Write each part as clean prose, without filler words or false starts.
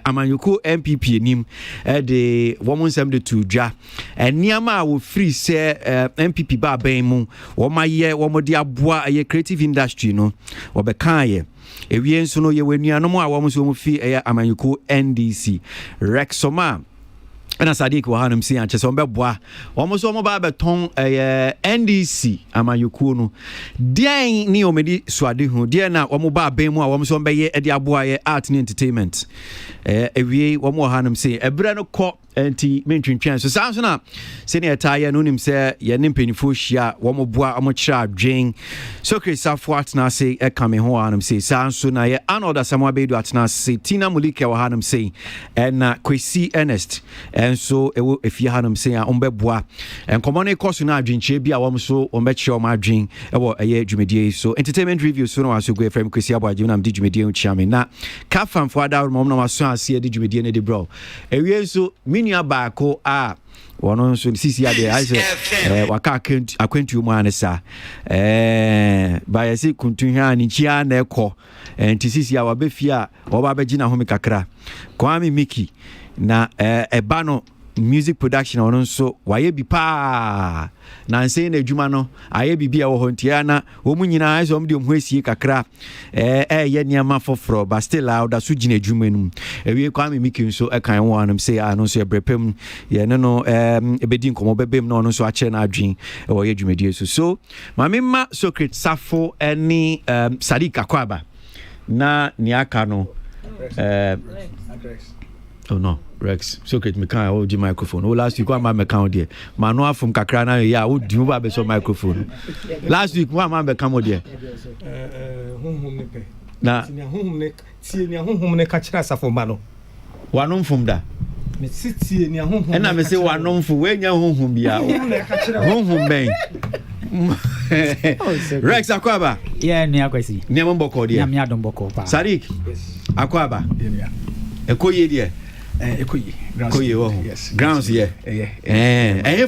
amanyoko MPP nim de womun de to dwa niama wo free say MPP ba ban mu wo maye wo mode aboa creative industry no wo be kan ye ewie nso no ye wanuanom a wo so mu fi amanyoko NDC Rexoma ana Sadiq wa hanum si anche so mbeboa wo so mo ba beton NDC amanyoko no den ni omedi suade hu den na wo mo ba ban mu a wo so mbeye e de aboa ye art and entertainment ewie wo mo hanum si ebre no ko anti mentwentwen so sanso na senior tire no nim se ye ne mpenifo hia wo mo boa wo mo kira adwen so krisa fort na say e kame ho anum say sanso na ye anoda samwa bedu atna say Tina Mulike wa hanum say na Kwasi Ernest enso ewo efie hanum say a ombeboa enkomo ne koso na adwenche bi a wo so ombekye o ma adwen ewo eye dwumedie so entertainment review so no aso go from Kwasi Aboagye na mdi dwumedie uchiame na ka famfo ada mo na maso ase de dwumedie ne de bro ewie so baako a wono so sisi ade I say waka akwantu mu anesa ba yesi kuntunha ni chia na ekọ enti sisi a wabefia oba begina ho kakra Kwame Miki na eba no music production ono so waye bi pa na nse na adwuma no aye bibia wo hontia na wo munyina aso omde omhuasie kakra ye niama foforo but still out da so gina adwuma num ewie Kwame Miki nso ekan wo anum say ano so ebrepem ye no ebedi nkomo bebem na ono so ache na adwen wo ye dwumadie so mamema Socrates Safo eni Sadiq Akwaba na niaka no oh no Rex Socrates me can hold the microphone last week one man me count there manu from kakra na ya wo di ba be so microphone last week one man be come there honhom ne pe na tie ni honhom ne ka kira Safo ma no wanom fom da me tie ni honhom e na me say wanom fo we nya honhom bia honhom ben Rex Akwaba ni Akwasi ni mboko there ni adom boko pa Sadiq Akwaba ekoye there ekoyi grounds yes grounds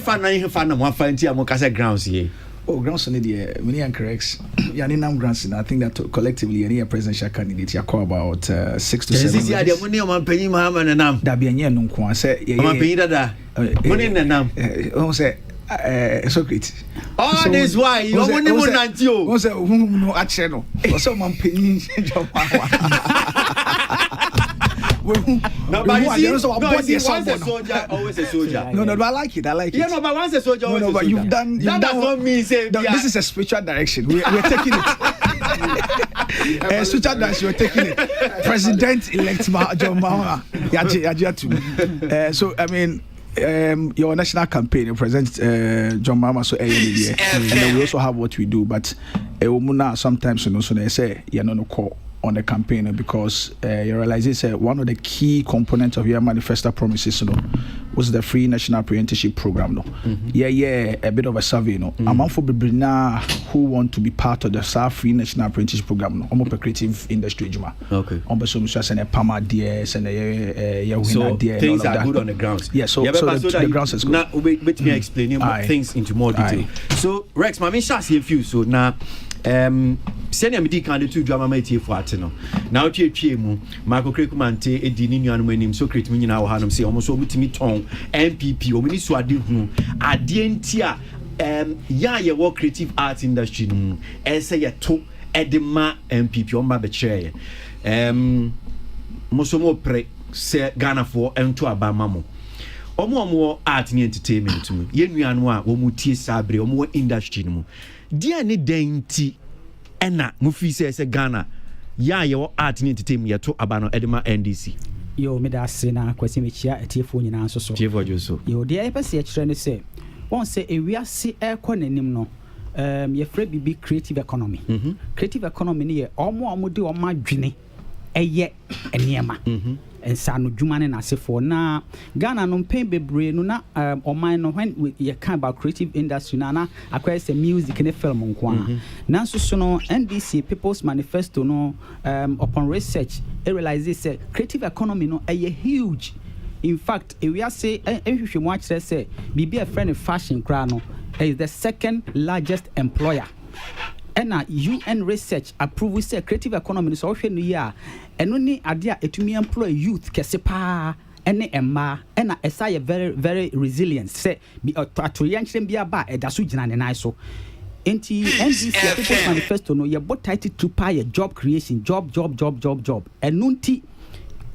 fan na mo fa nti am ka say grounds ye grounds ne dey many and corrects ya ni nam grounds and I think that collectively any presidential candidate ya call about 6 to 7 this is ade mo ne o man panyin Muhammad na nam da bia nye no nko say o man panyin dada mo ne na nam o say Socrates all this why you mo ne mo nanti o say no a che no o say man panyin no, but you see, once a soldier, always a soldier. No, I like it. Yeah, no, but once a soldier, always a soldier. But you've done that does not mean say this is a spiritual direction. We're taking it. Spiritual direction, we're taking it. President-elect John Mahama. So I mean, your national campaign, President John Mahama, so and then we also have what we do, but sometimes so they say no call on the campaign because you realize it's one of the key components of your manifesto promises was the free national apprenticeship program a bit of a survey among for Bibrina who want to be part of the free national apprenticeship program almost a creative industry okay so Pama DS and so things are good on the grounds so the grounds is good now let me explain things into more detail so Rex mami shasi a few so now senior medi kan de to dwama matie fo ate no na o twie mu Marco Krekumante edi ni nuanu manim Socrates nyina wo hanom se omo so mutimi ton MPP o mini so ade hu ade ntia ya ye wo creative art industry no ese ye to edema MPP o mba be kire mo so mo pre se Ghana for ento abama mo omo art and entertainment mu ye nuanu a wo mutie sabre omo industry no mu dia ne denti ena mu fi se Ghana ya ye art and entertainment ye to aba no edema NDC yo me da se na Kwasi mechia etiefo nyina so tiefo joso yo dia e pese ye kire ne se won se ewiase ekọ nanim no ye free bibi creative economy creative economy ne ye omo de o madwene eye eniema ensano dwumane na asefo na Ghana no pen bebre no na oman no when you can about creative industry na acquire say music and film nko na so no NDC People's Manifesto no upon research it realizes say creative economy no a huge in fact we are say ehwehwe mo akere say bibi a friend fashion kra no is the second largest employer ɛna UN research approve say creative economy so hwɛ no ya ɛno ni ade a etumi employ youth kɛse paa ɛne ɛmma ɛna ɛsa yɛ very very resilient sɛ bi atoyɛ nkyerɛ bi aba ɛda so gyina ne nan so enti NDC People's Manifesto no yɛ bɔ title to pay job creation job ɛno nti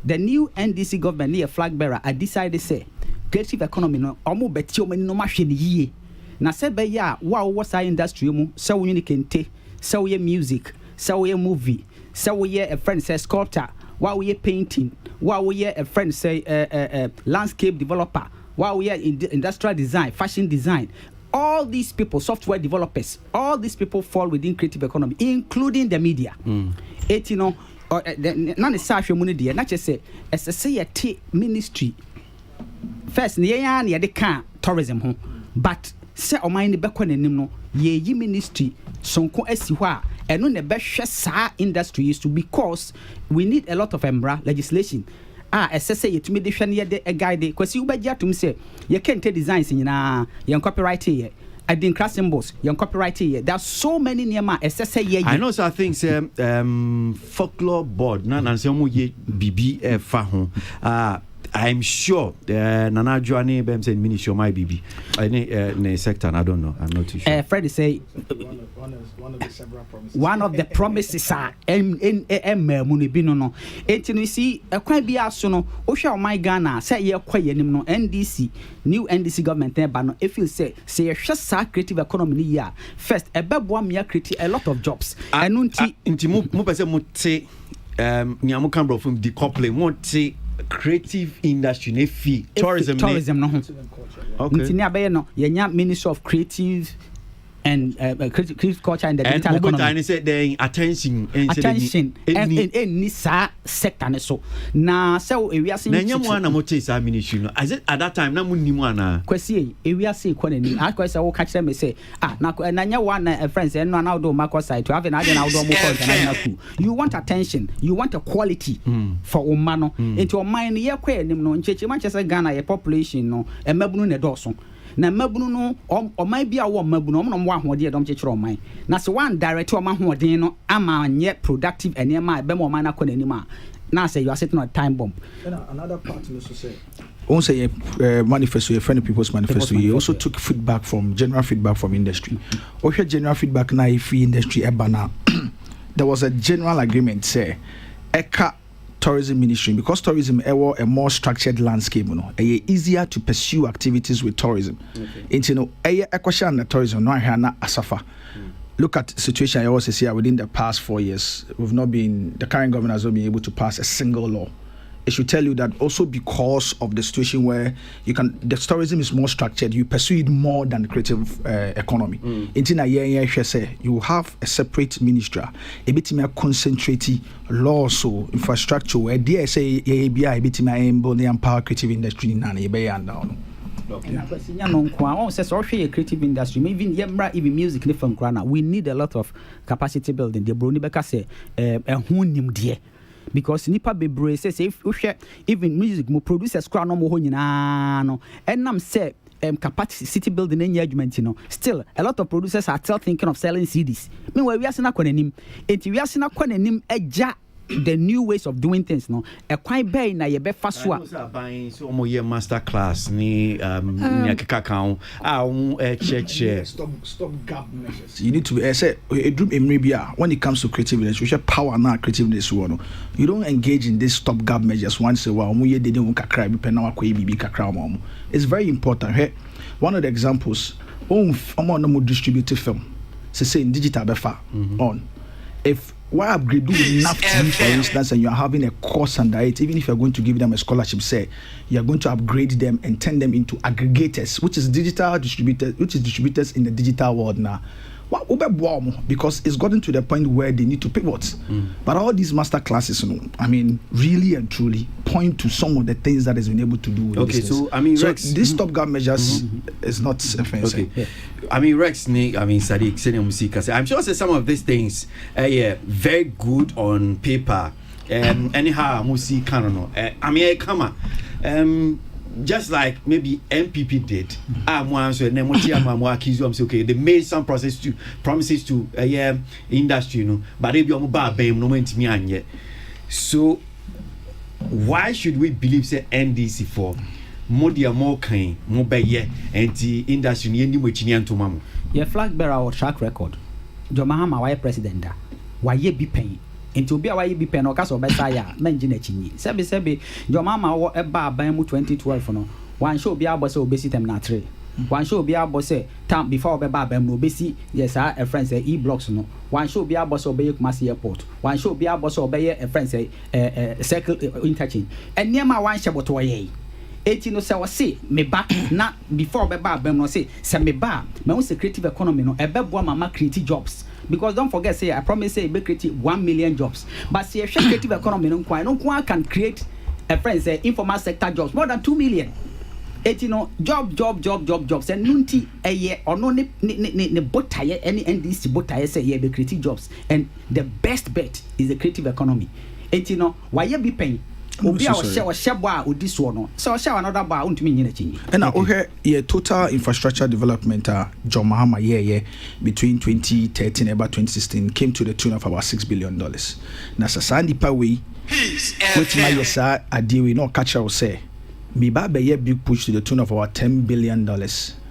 the new NDC government ne flag bearer I decided say creative economy no ɔmo bɛti ɔmo no ma hwɛ ne yie na sɛ bɛyɛ a wo sa industry mu sɛ wo kente sɛ wo music sɛ wo movie sɛ wo a friend say sculptor wo painting wo a friend say landscape developer wo industrial design fashion design all these people software developers all these people fall within creative economy including the media you know na ne sa hwɛ mu no deɛ na kyerɛ sɛ ɛsɛ sɛ yɛte ministry first ne yɛn a ne yɛde ka tourism ho but sɛ ɔman ne bɛkɔ n'anim no yɛyi ministry sonko asi hɔ a ɛno ne bɛhwɛ saa industry is to because we need a lot of legislation ɛsɛ sɛ yɛtumi de hwɛ ne yɛde guide kwasi wobɛgye atom sɛ yɛkɛnte designs nyinaa yɛn copyright yɛ adinkra symbols yɛn copyright yɛ there are so many nneɛma ɛsɛ sɛ yɛyɛ I know so I think folklore board na nanse ɔmo yɛ bibi fa ho I'm sure Nana Joanne Bemsen Ministry of my BB. Any sector, I don't know. I'm not too sure. Freddie say one of the promises are munibino no. Enti we see a quite be asono. Osha my Ghana say ye kwaye nim no NDC new NDC government there but no if you say a creative economy ya first a bebo me create a lot of jobs. Enunti inti mu pese mo te nyamu kan bro from decoupling mo te creative industry nefi tourism no okay nti ne abaye no yenya Ministry of Creative and creative culture and the digital economy and say the attention and sa sector ne so na say ewiase na nyamo ana mote sa ministry no as at that time na munnimu ana kwasi ewiase economy akwasa wo ka kire me say na nya one friends no na do market site to have na na do mo international school you want attention you want a quality for umma no enti o man ye kwa enim no ncheche Manchester Ghana ye population no emabunu ne do so na mabunu no oman bia wo mabunu omno mo ahode dom chechero oman na se one direct oman hoden no ama nye productive enema be mo oman na kɔ n'anim a na say you are sitting on a time bomb. Another part also say also manifesto your friend People's Manifesto you also took general feedback from industry or general feedback na free industry ebana there was a general agreement say eka tourism ministry because tourism a more structured landscape easier to pursue activities with tourism into a question that tourism no hana asafa look at the situation I also see within the past 4 years the current government has not been able to pass a single law. It should tell you that also because of the situation where the tourism is more structured, you pursue it more than the creative economy. You have a separate ministry, a bit more concentrated law, so infrastructure where they say a bit more empower creative industry in an down. Creative industry, even music, we need a lot of capacity building. The Bruni Beka say, because nipa bebre say if even music mo producers kra no mo ho nyina no enam say capacity building any argument still a lot of producers are still thinking of selling CDs meanwhile we are na kwanim enti we are na kwanim eja the new ways of doing things no e kwan bay na ye be fa so a buying so mo ye master class ni akeka kan stop gap measures you need to say a group emrebia when it comes to creativeness we should power na creativeness one you don't engage in this stop gap measures once a while mo ye dey kakra bi pe na akwa bibi kakra mo it's very important one of the examples no distributed film say in digital befa on if why upgrade do enough TV for instance and you are having a course under it even if you are going to give them a scholarship say you are going to upgrade them and turn them into aggregators which is distributors in the digital world now because it's gotten to the point where they need to pivot but all these master classes I mean really and truly point to some of the things that has been able to do with business. So I mean Rex, this stopgap measures is not offensive. Okay. I mean Rex Sadiq I'm sure some of these things very good on paper anyhow musi kanono I mean come just like maybe MPP did. So and then accuse you. I'm say okay, they made some promises to industry, you know, but they be on bad no moment me and yet. So why should we believe say NDC for more kind more be and the industry ni mo chini antoma mo? Your flag bearer or track record. John Mahama why president da? Why ye be paying? Into be why be pen or cast or besaya, menjine chinyi. Sebi, John Mahama or eba by 2012 no. One show be able to obesi them na three. One show be able say time before be bam no besi yes a friend say e-blocks no. One show be able to obey Kwasi airport. One show be able to obey a friend say circle interchange. And near my one shabo to ye. 18 no say say me ba na before be bam no say me ba me won creative economy no e be boa mama create jobs. Because don't forget say I promise say be create 1 million jobs. But see creative economy no kwa can create a friend say informal sector jobs more than 2 million. Jobs and nunti a year or no ne botaye any NDC botaye say ye be creative jobs and the best bet is the creative economy. Why you be paying? Obi a share bar with this one. So share another bar untimi nyina chinyi. And now okay, yeah, total infrastructure development John Mahama year between 2013 and about 2016 came to the tune of about $6 billion. Na sasandi pa we which my yesa adiwe no catch us say me ba be big push to the tune of about $10 billion.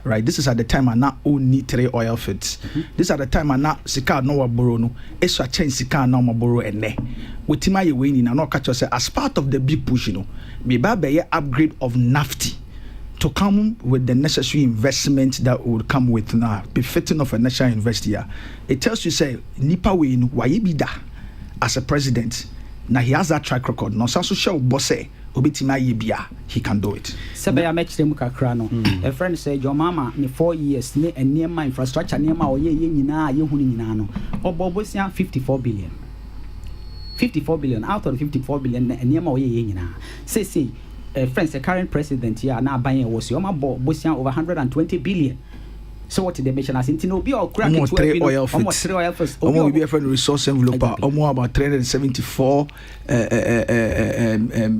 Right, this is at the time I not only 3 oil fields. This is at the time I not sika no wa borrow no. Eswa change sika no ma borrow ene. Wetima ye we ni na no catch us as part of the big push, you know. Me ba be upgrade of NAFTI to come with the necessary investment that would come with now befitting of a national university. It tells you say nipa we no why be da as a president. Now he has that track record. No so show boss obitima yebia he can do it. Sebe ya match them kakra no. A friend say your mama ni 4 years ne enema infrastructure nema oye ye nyina ye hu ni nyina no. Obobosia 54 billion. 54 billion out of the 54 billion enema oye ye nyina. Say friends the current president here na ban was your bosia over 120 billion. So what did they mention as into no be or crack almost 3 oil fields. Almost 3 oil fields. Almost be a friend resource envelope. Almost about 374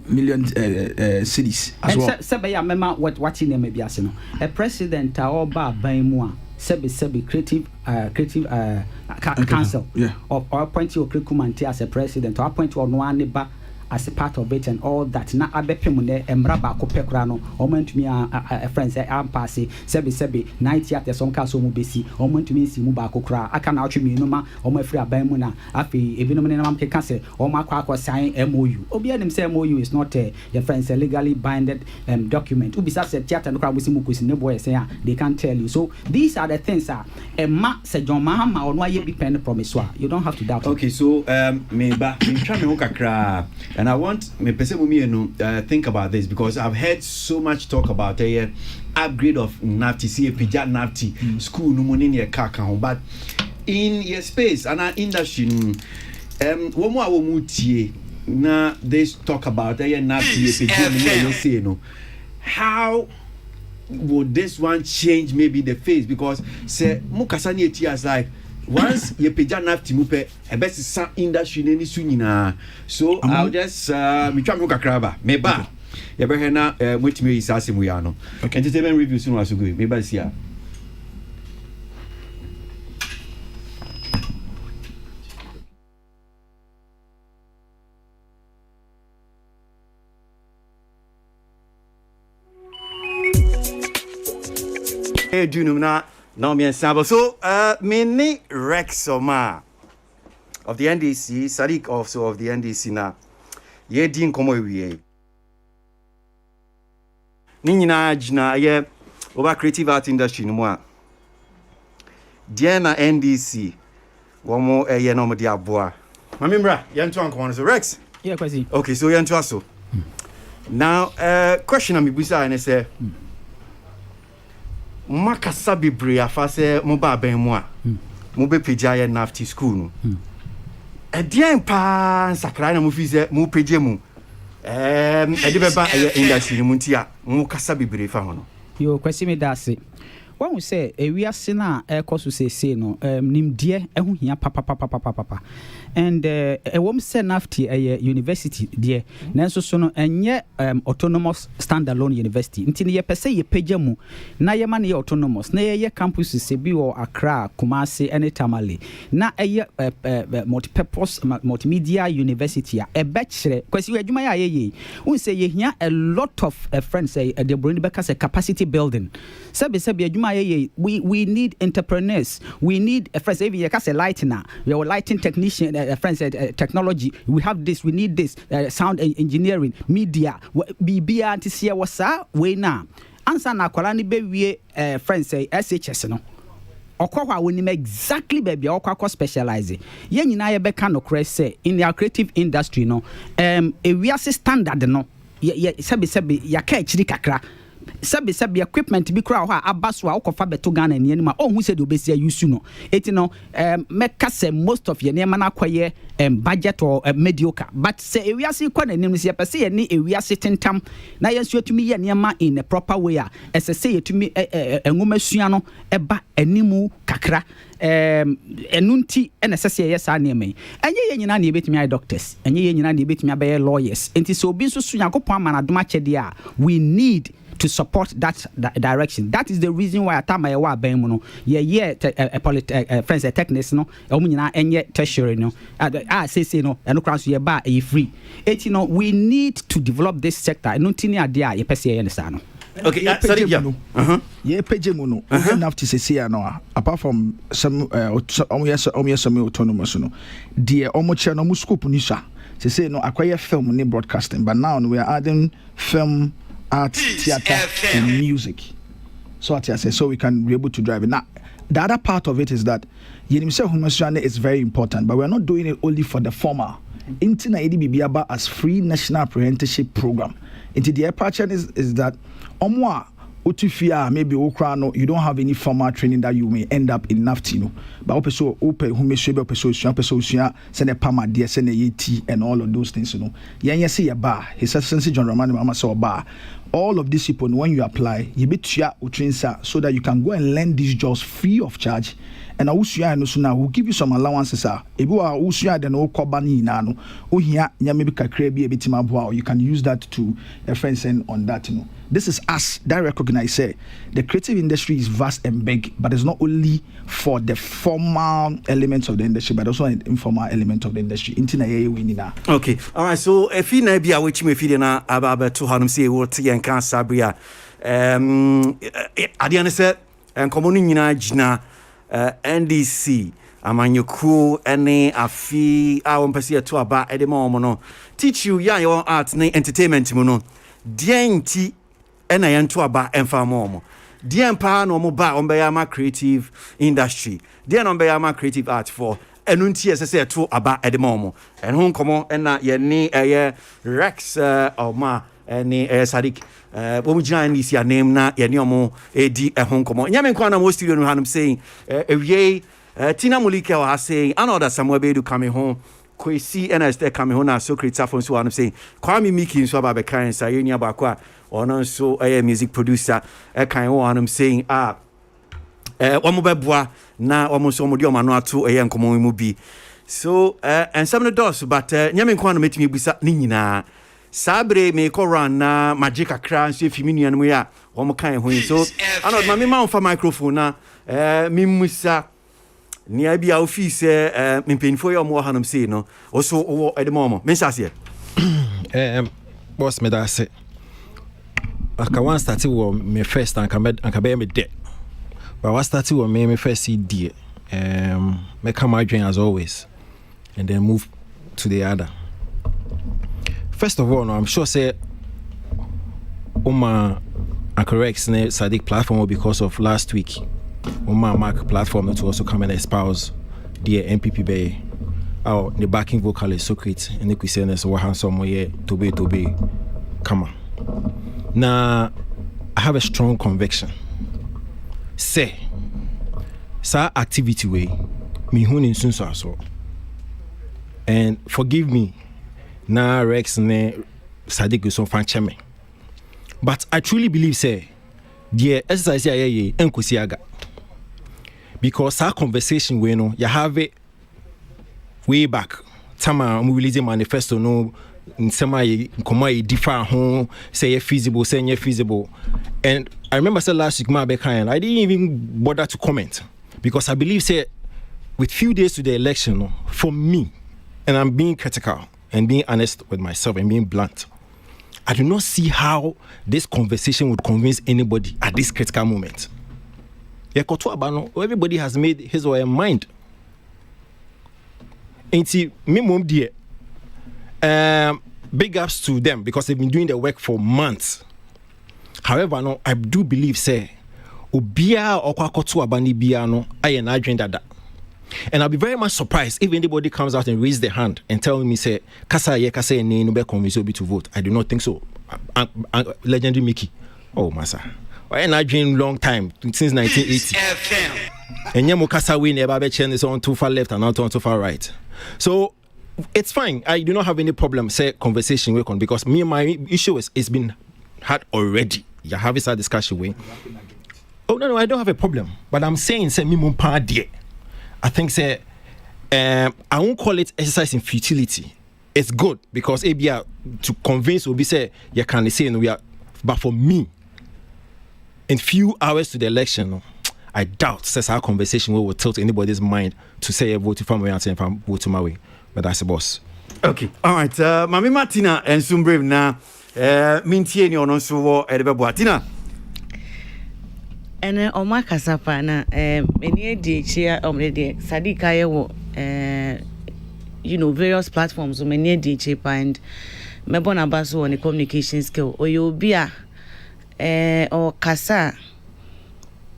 million cities as well. Sebe ya mema watching them maybe as no. A president or ba baimua sebe creative council. Yeah. Or appoint you Krikumanti as a president or appoint you no neba as a part of it and all that na abepem ne emraba ko pekura no omantumi a friends am pass sebe 90 at some case omo besi omantumi si mu ba kokura aka na otwe no ma omo afiri aban mu na afi ebinom ne na mam keka se omo akwa sign MOU obi anim say MOU is not your friends a legally binded document ubisa se theater no kra bosi mu kosi ne boy say they can tell you. So these are the things ma se John Mahama ono aye bi pen promise you don't have to doubt okay it. So me try me ho kakra. And I want me think about this because I've heard so much talk about a upgrade of NAFTI, CAPJ NAFTI, school no money near car, but in your space and our industry, one more now they talk about a NAFTI, CAPJ, no. How would this one change maybe the face? Because say Mukasani tears like once you pay NAFTI mupe a best some industry any sunyina. So I'll just me try mo kakraba me ba ya be na motimi is asem ya no entertainment reviews no aso go me ba sia dunum na no me sabo. So mini Rexoma of the NDC, Sadiq also of the NDC na ye din komo wiye ni nyina jina ye over creative art industry no mo a dia na NDC womo ye no mo dia boa mamembra ye nto anko so Rex. Yeah, Kwasi. Okay, so ye nto aso now question am busa na say makasa bebre afa se mo ba ban mu a mo be pagya ye NAFTI school no edian pa nsakra na mo fi se mo pagya mu edi be ba industry mu ntia mo kasa bebre fa ho no Yo Kwasi me dase When we say we are seeing a course say no nimdeɛ ɛho hia papa and a woman say nafti a university deɛ nanso so no ɛnyɛ autonomous standalone university nti ne yɛpɛ sɛ yɛpagya mu na yɛma ne yɛ autonomous na yɛyɛ campuses se bi wɔ Accra, Kumasi ɛne Tamale na ɛyɛ multipurpose multimedia university a ɛbɛkyerɛ kwasi adwuma yɛ ayɛ won say yɛhia a lot of friends say the brand bɛka sɛ capacity building sɛbe adwuma yɛ we need entrepreneurs, we need friends even yɛka sɛ lighting we are lighting technician friends technology, we have this, we need this sound engineering, media bibia antisia wasa we na ansa na akwala ne bewie friends say SHS no okwa we nim exactly baby okwa specialize ye nyina ye beka no kre say in the creative industry no ewiase standard no ye sebe ya ka akiri kakra sebe equipment bi kura ho abaso a ukofa beto Ghana ni anima ohun se de obesi use no eti no meka say most of ye nema na kwaye budget or mediocre but say ewiase kwa na nim se pese ye ne ewiase tentam na yensu atumi ye nema in a proper way a ese say yetumi enwoma sua no eba animu kakra enunti ena sese ye sa na eme enye ye nyina na ebetumi ay doctors enye ye nyina na ebetumi abeye lawyers enti so obi nso so yakopon amanadom achede a we need to support that direction. That is the reason why atama ye wa ban mu no ye friends technics no omu nyina enye tertiary no say no eno kran so ye ba e free eti no we need to develop this sector enunti ni ade a ye pese ye ne sa no. Okay, sorry, yeah, Pejemuno, enough to say, no, apart from some autonomous, no, dear Omocha no Muscoop Nisha, to say no, acquire film in broadcasting, but now we are adding film, art, theater, and music. So, I say, so we can be able to drive it. Now, the other part of it is that Yenimse is very important, but we're not doing it only for the former. Intina Bibiaba as free national apprenticeship program. Into the aperture is that omwa utufia maybe okrano you don't have any formal training that you may end up in naftino but opeso ope who may shebe opeso send pama dear send yeti and all of those things yen say ya bar his excellency John Romani mama so bar all of these people when you apply you be tua utrinsa so that you can go and learn these jobs free of charge. And Ausua no so now will give you some allowances ebi wa Ausua de no koba ni na no ohia nya maybe kakra bi ebitima boa you can use that to a friend send on that this is us that recognize say the creative industry is vast and big but it's not only for the formal elements of the industry but also an informal element of the industry intina ye we ni na. Okay, all right, so if you na bia which me feed na aba to hanum say wo te yan kan sabria ade ne say enkomo no nyina gina NDC amanyoku ene afi a wompese to aba edema omo no teach you ya your art na entertainment mu no dienti ena yento aba emfa mo diempa no mo ba ombe ya ma creative industry dia no be ya ma creative art for enunti esese to aba edema omo enho nkomo ena ye ni Rex oma ene Sadik wo mujina ni si anem na ye ne omo edi ehon nkomo nyame nkwa na mo studio no hanum saying ewie Tina Mulike was saying another somewhere be do come home Kwasi and I stay coming home na so create phone so I'm saying Kwame Miki so about kind say ni abakwa or so a music producer kind one I'm saying one mo beboa na one so mo di o ma no ato e nkomo mu bi so and some of the doors but nyame nkwa no metimi busa ni nyina sabre me ko run na magic akra so efimi nuan mu ya wo mo kan ho so anod ma me ma on fa microphone na me musa ni abia office mpenfo yo mo hanum say no also wo edemo me sase boss me da say aka one start wo me first and can be me de but what start wo me first CD me come out as always and then move to the other. First of all, no, I'm sure say Oma correct Sadiq platform because of last week. Oma Mark platform to also come and espouse the MPP Bay. Our the backing vocalist Socrates and the Christians who have somewhere to be come on. Now I have a strong conviction. Say sa activity way me hunin sunso so. And forgive me. Na Rex ne Sadiq so fan cheme. But I truly believe say the exercise here enkusiaga because our conversation we know you have it way back time we release a manifesto no semi come differ home say feasible say feasible and I remember say last week I didn't even bother to comment because I believe say with few days to the election for me, and I'm being critical and being honest with myself and being blunt, I do not see how this conversation would convince anybody at this critical moment. Everybody has made his or her mind. And see, big ups to them because they've been doing the work for months. However, no, I do believe say Obia or Kwakotu Abani Biano, I am agenda. And I'll be very much surprised if anybody comes out and raises their hand and tell me, say, Kasa ne no be convince you to vote. I do not think so. Legendary Mickey. Oh, Massa. I not dream long time, since 1980. And Yamo Kasa win, Ebabe Chen is on too far left and not on too far right. So, it's fine. I do not have any problem, say, conversation work on, because me and my issue is, it's been had already. You have this discussion with. Oh, no, I don't have a problem. But I'm saying, say, me mumpa die. I think say I won't call it exercise in futility. It's good because ABR to convince will be say you can say no, we are, but for me, in few hours to the election, I doubt says our conversation will tilt anybody's mind to say vote for me and say if I'm vote my way. But that's the boss. Okay, all right. Mami Martina and Sumbrave now. Mintie ni ono so edebe Martina. Ene oma kasapa na meni di chia omrede Sadika yewo various platforms meni di chipa and mebona baso on the communication skill oyobia or kasa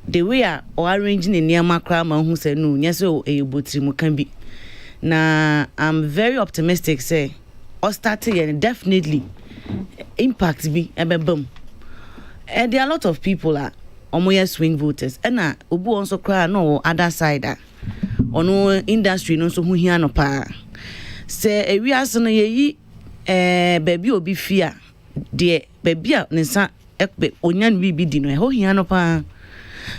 the way or arranging in near makra ma hu se no nyeso eyebotri mu kan bi na I'm very optimistic say or starting and definitely impact be ebebam and there are a lot of people omoye swing voters and obu also cry no other side ono industry no so hu hia no pa se ewiase no yeyi baby obi fia de baby a nsa ekpe onyan bibi di no ho hia no pa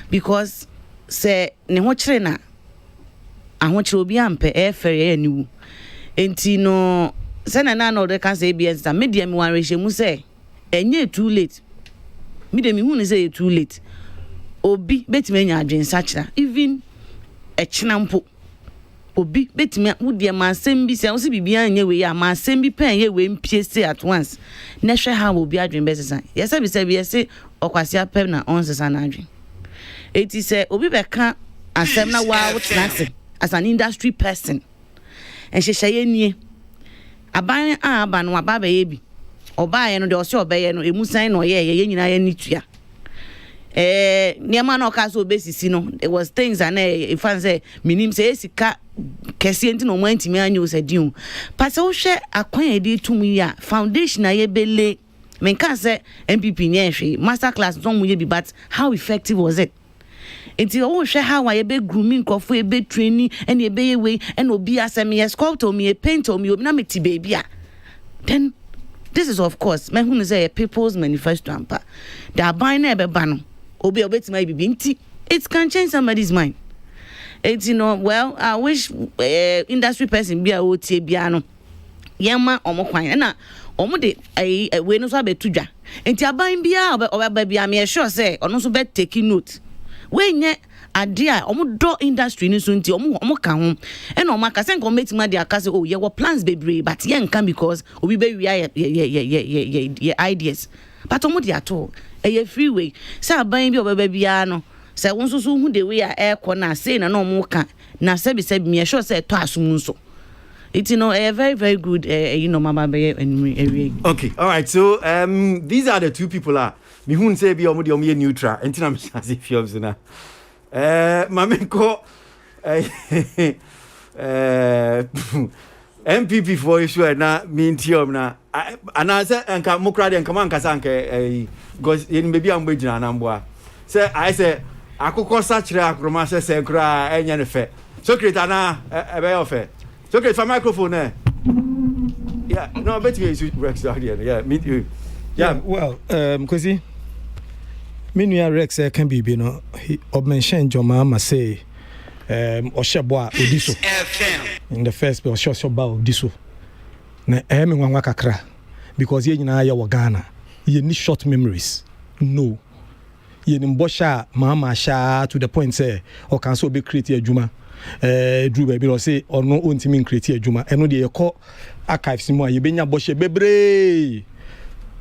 because se ne ho kire na ahokyere obi ampe efere aniwu enti no se na no de kan se bia sa media mi wan rehye mu se enye too late me de mi hu ne say too late obi betime nya adwen sachira even echinampo obi betime wudie ma asem bi se wo se bibia anya we ya ma asem bi pen ye we mpie say at once na hwe ha obi adwen besesa yesa bi se okwase apem na onsesa na adwen eti se obi beka asem na wa wotrase as an industry person and hyehyeye nie aban aba no aba ba ye bi oba ye no de o se obaye no emusan no ye nyina ye nitua niema no ka so obesisi no it was things and if I say minim say esika kese enti no mantimi anyu se diun pa se wo hwe akwan e de tum ya foundation aye bele men kan say MPP nye hwe master class no mu ye bi but how effective was it enti wo hwe how aye be grooming kofo e be training and e be we and obi asem ye sculptor me paint me obi na meti baby a then this is of course men who say a people's manifesto ampa da ban na e be ba no obi obetima bibi nti it can change somebody's mind. It's well I wish industry person be a otie bia no yema omokwan na omo de we no so abetudwa enti aban bia oba bia me sure say ono so be take note we nye ade a omo do industry ni so nti omo ka ho e na omo aka sen ko metima de aka say oh ye wo plans bebre but ye nka because obi be wi ye ideas but omo de ato a freeway say aban bi oba bia no say won so hu de we a na say na omo ka na say me sure say to asum so it's a very very good mama be okay all right so these are the two people me who say be omo de neutral entina me say fios na mamenko MPP for issue na mintiom na anase enka mokra de enka man kasa enka because yen bebi am gbegina na mboa say I say akoko sachire akroma se kra enye ne fe so create na ebe yo fe so create for microphone yeah no bet me you rex here yeah meet you yeah well Kwasi Minua Rex can be no he mentioned your mama say Osheboa Odiso in the first place Osheboa Odiso na me nwanwa kakra because ye nyina ya wo Ghana ye ni short memories no ye ni mbosha mama sha to the point say o can so be create adwuma Drew baby or say or no ontimi create adwuma eno de ye call archives mu ye benya boshe bebre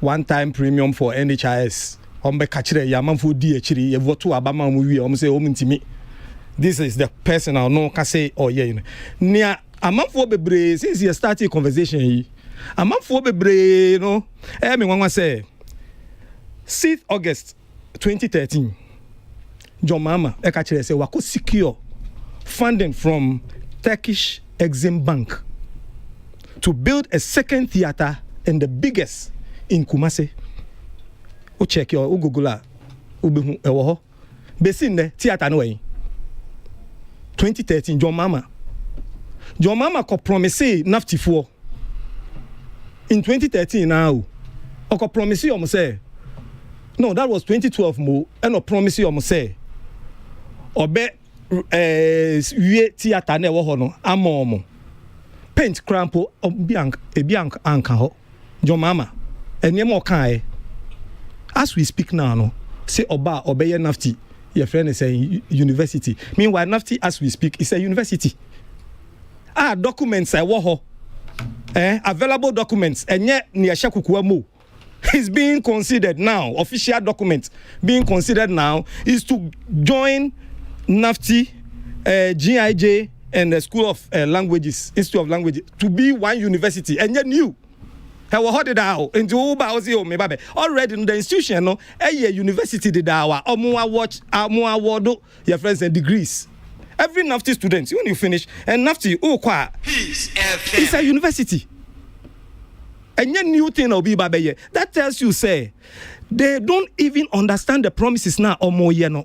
one time premium for NHIS ombe kachire ya manfo di akiri ye voto abama mu wi om say o ntimi. This is the person I know can say oh yeah you know nia amanfo bebre since you started conversation yi amanfo bebre you know me wanwa say 6th August 2013 John Mama e kachire say wako secure funding from Turkish Exim Bank to build a second theater and the biggest in Kumasi. O check your o Google a o be hu ewo ho besin ne theater no way 2013 John Mama ko promise nafti for in 2013 now o ko promise you say no that was 2012 mo and o promise you say obe wie theater na ewo ho no amomo paint crampo ebiank anka ho John Mama enye mo kan as we speak now no say oba obeye nafti your friend is saying university meanwhile nafti as we speak is a university documents I wo available documents enye ne ehye kukuwa mo is being considered now official documents being considered now is to join nafti GIJ and the School of Languages Institute of Languages to be one university and yet new how hold it out into me babe already in the institution no university did our watch award your friends and degrees every nafti student when you finish and nafti it's a university and yet new thing will be babe that tells you say they don't even understand the promises now or more no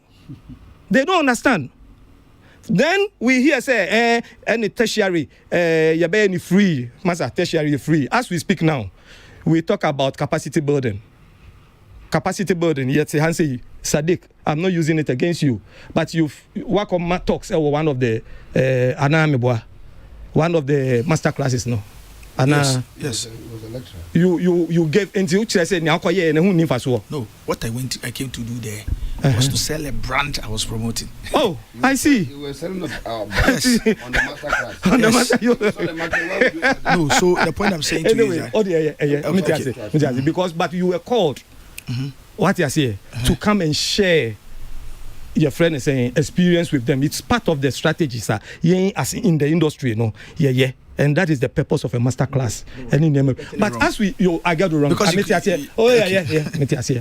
they don't understand. Then we hear say any tertiary you be any free master tertiary free as we speak now we talk about capacity building yet say Sadiq I'm not using it against you but you work on talks one of the one of the master classes no yes. It was a lecture. You gave into which I said no What I came to do there was to sell a brand I was promoting. Oh, I see. You were selling our brands on the master class. On the master No, so the point I'm saying to you is that because but you were called what you say to come and share your friend is saying experience with them. It's part of the strategy, sir. As in the industry, no. Yeah. And that is the purpose of a master class. But as I got it wrong. Because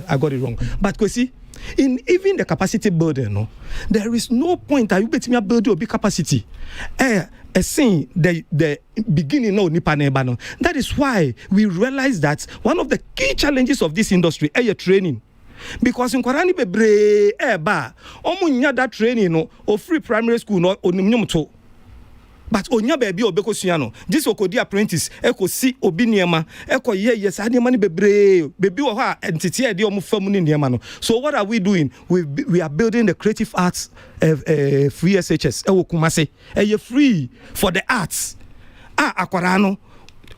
I got it wrong. But Kwasi, in even the capacity building, no, there is no point that you bet me build your big capacity. Saying the beginning no nipa neba no. That is why we realize that one of the key challenges of this industry is your training. Because in Kwarani bebre omunya that training no or free primary school no onimnyum to. But onya baby obeko suano this okodi apprentice eko si obi niema eko yes niema ni bebre baby wo ha entity e de omo famu ni niema no. So what are we doing? We are building the creative arts free SHS ewo Kumasi free for the arts akwara no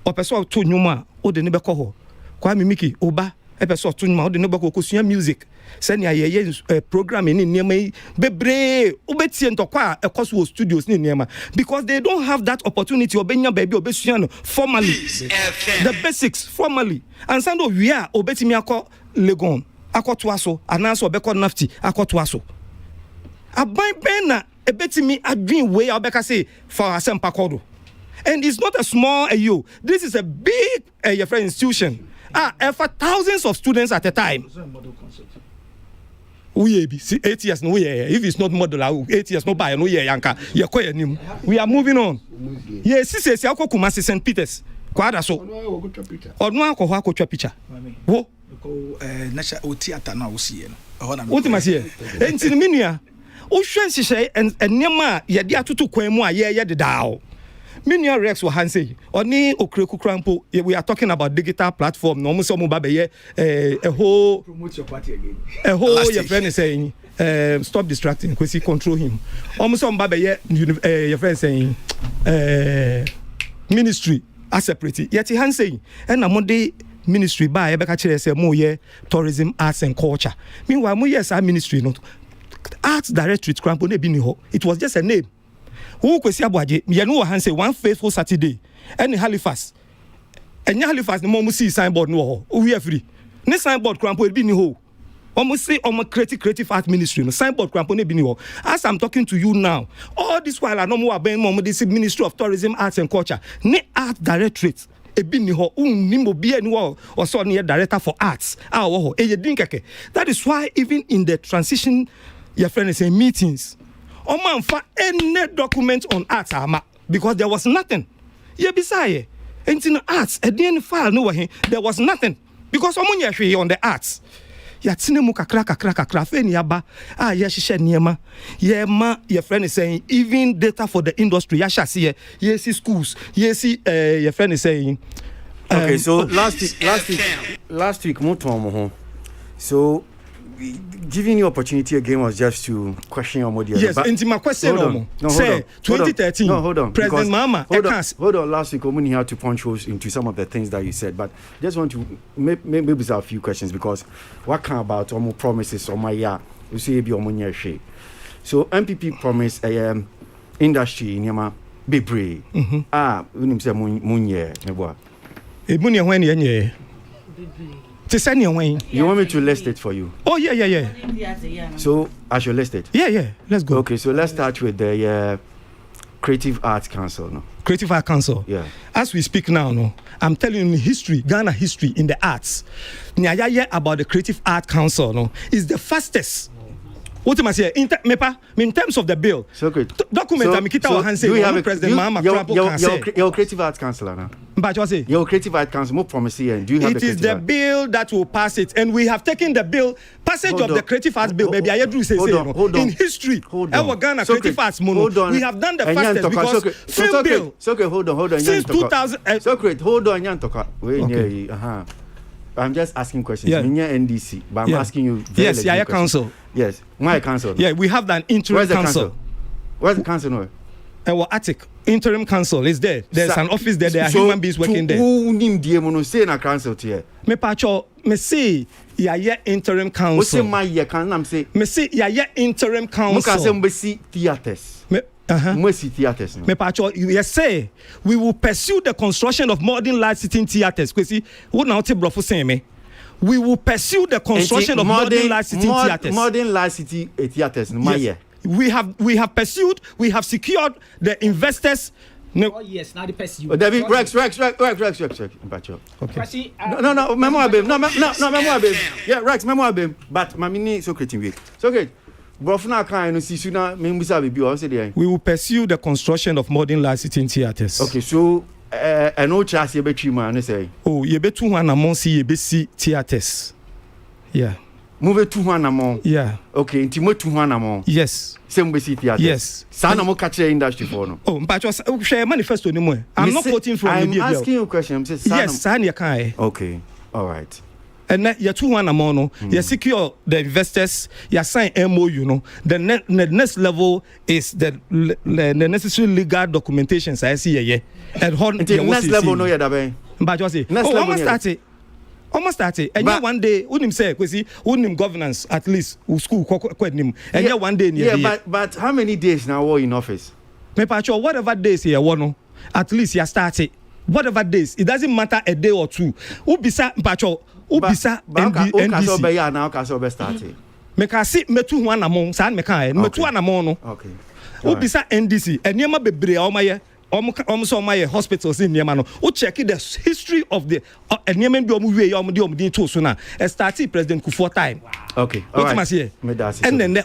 opeso to nyuma o de ne beko ho kwa mimiki oba epeso to nyuma o de ne beko kosua music send ya program in niema bebre obetie ntokwa ekoso studios ni niema because they don't have that opportunity obenya baby obesuano formally the basics formally and sando we are obetimi akọ legon akoto aso ananso obekọ nafti akoto aso aban ben na ebetimi adwin way obeka say for asempa kodo and it's not a small this is a big your friend institution for thousands of students at a time. We 8 years no if it's not model 8 years no buy no yanka we are moving on. Yes sisi akọ Kumasi St. Peters kwada so onu akọ akotwa picture wo national theater na osie no ultimate enti menua o hwenhye enema ye de atoto kwan mu a ye de daawo Minia Rex wa Hansey, Oni Okreku Krampo, we are talking about digital platform, no Musomo Babaye, a whole Promote your party again. a whole your friend is saying, stop distracting, Kwasi control him. Almost on Babaye, your friend saying, ministry, a separate, yet he Hansey, and a Monday ministry by Ebeka Chere say, Moye, tourism, arts and culture. Meanwhile, Moye, our ministry, not Arts Directorate Krampo, it was just a name. Who Kwasi Aboagye, you know Hansey, one faithful Saturday, and Halifax. And Halifax, the moment see signboard no, we are free. Ne signboard Krampo will be no. Almost say on my creative art ministry, no signboard Krampo ne be no. As I'm talking to you now, all this while I know more about this Ministry of Tourism, Arts and Culture, ne Art Directorate. Ebi ni ho nimbo bia ni wo or so near director for arts. That is why even in the transition, your friend is saying meetings. Man for any document on arts because there was nothing. Yeah, beside in arts, at the end file no there was nothing because on the arts. Ya tinemu kakra fe ni aba ya hihye niema ye ma your friend is saying even data for the industry ya sha see yes schools yes your friend is saying okay so last week mo so giving you opportunity again was just to question your model. Yes, into my question say 2013 hold on President Mahama hold on last week Omuni had to punch holes into some of the things that you said, but just want to maybe a few questions because what kind about almost promises on my year you say be Omuni she so MPP promise industry in yama be brave unim say munye meboa e munye when ye you want me to list it for you? Oh yeah. So I should list it. Yeah. Let's go. Okay, so let's start with the Creative Arts Council. No? Creative Arts Council. Yeah. As we speak now, no, I'm telling you history, Ghana history in the arts. Nyaya about the Creative Arts Council, no, is the fastest. What am I saying? In terms of the bill, so good. Document do we have a President Mahama your Creative Arts Council now? But what say? Your Creative Arts Council, more promising, and do you have it is the bill that will pass it, and we have taken the bill passage of the Creative Arts bill. Baby, I do say in history. Our Ghana Creative Arts mono. We have done the fastest because film bill. So okay, hold on. Since 2000. So great, hold on, Yantoka. I'm just asking questions. Yeah. NDC, but I'm asking you. Yes, yeah, council. Yes, my council. Yeah, we have an interim council. Where's the council? No. Our attic interim council is there. There's an office there. There are human beings working there. Who named the mono say na council here? Me pacho me say ya interim council. What say my year can I'm say? Me say ya interim council. Muka say mbesi theaters. Mwesi theaters. Me pacho you say we will pursue the construction of modern large sitting theaters. Kwasi what now te brofo say me? We will pursue the construction of modern large sitting theaters. Modern large city theaters. My year. We have pursued, we have secured the investors. No. Oh yes, now the person. David, Rex. Okay. No, memoir babe. No, memoir babe. Yeah, Rex, memoir babe. But mamini so creating week. So okay. Brofna kind see sooner membusa baby or say there. We will pursue the construction of modern large sitting theaters. Okay, so an old chassis betri man say. Oh, you bet 200 among see theaters. Yeah. Move it 200 among. Yeah. Okay, intimo 200 among. Yes. Same with theaters. Yes. Sana mo catch industry for no. Oh, but just share manifesto no more. I'm not quoting from the media. I'm asking you a question. Yes, Sanya kai. Okay. All right. And you're 200 among no. You secure the investors, you sign MOU, no. The next level is the necessary legal documentations I see here. And the next level no yadabe. But just say, almost started. And yeah, one day, wouldn't say, Kwasi, wouldn't governance at least school quite him. And yeah, one day near. Yeah, but how many days now are in office? Me pacho, whatever days here, one at least you started. Whatever days, it doesn't matter a day or two. Ubisa pacho, ubisa NDC. Now kaso started. Me kasi me 200 among san me kai me 200 among no. Okay. Ubisa NDC. And yema bebre o maye. Almost my hospitals in Yamano. Who check the history of the Yemen Biom to Suna. Started President Kufuor time. Okay. And then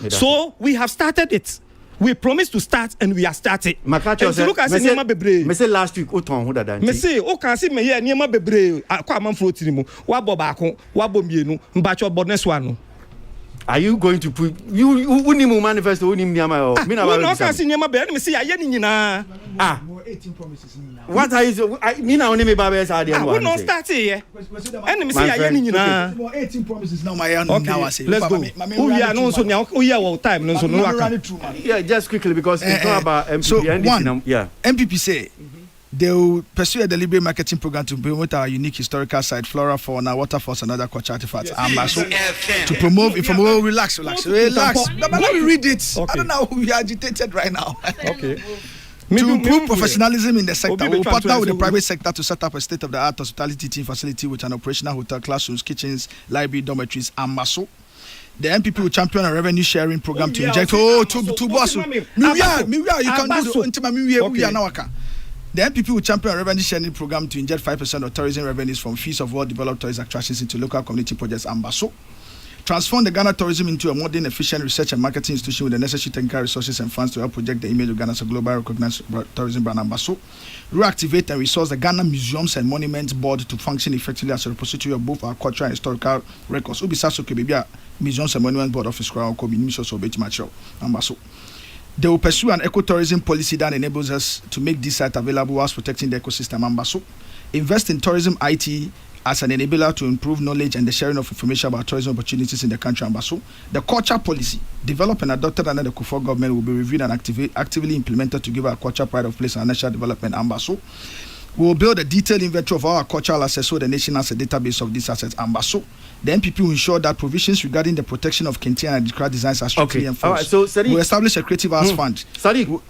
so we have started it. We promised to start and we are started. Makacho look at Niema Bebre. Me say last week Oton who that. Me say o can see me here Niema Bebre. Kwa man float ni mu. Wa bo ba ko, wa bo mienu. Mbacho bonus one. Are you going to put you unimu manifesto unimu niama or me na can see niama be me say aye ni nyina 18 promises now. What are you me na only me baba say dey we no start here and me say aye ni nyina 18 promises now my now I say let's go we are no so we are our time no so no waka yeah just quickly because it's not about MPP so and yeah MPP say they will pursue a deliberate marketing program to promote our unique historical site, flora, fauna, waterfalls, and other cultural artifacts. To promote informal, relax. But let me read it. Okay. I don't know, we are agitated right now. Okay. To improve professionalism in the sector, we will partner with the private sector to set up a state-of-the-art hospitality team facility with an operational hotel, classrooms, kitchens, library, dormitories, and muscle. The MPP will champion a revenue sharing program to inject. You can do the. The MPP will champion a revenue sharing program to inject 5% of tourism revenues from fees of well-developed tourist attractions into local community projects and Basso. Transform the Ghana tourism into a modern, efficient research and marketing institution with the necessary technical resources and funds to help project the image of Ghana as a global recognized tourism brand and Basso. Reactivate and resource the Ghana Museums and Monuments Board to function effectively as a repository of both our cultural and historical records. Museums and Monuments Board office and Basso. They will pursue an ecotourism policy that enables us to make this site available whilst protecting the ecosystem and Basso. Invest in tourism IT as an enabler to improve knowledge and the sharing of information about tourism opportunities in the country and Basso. The culture policy, developed and adopted under the Kufuor government, will be reviewed and actively implemented to give our culture pride of place and national development and Basso. We will build a detailed inventory of our cultural assets so the nation has a database of these assets and Basso. The MPP will ensure that provisions regarding the protection of Kente and handicraft designs are strictly enforced. All right, so Sadiq, we'll establish a creative arts fund. Sadiq,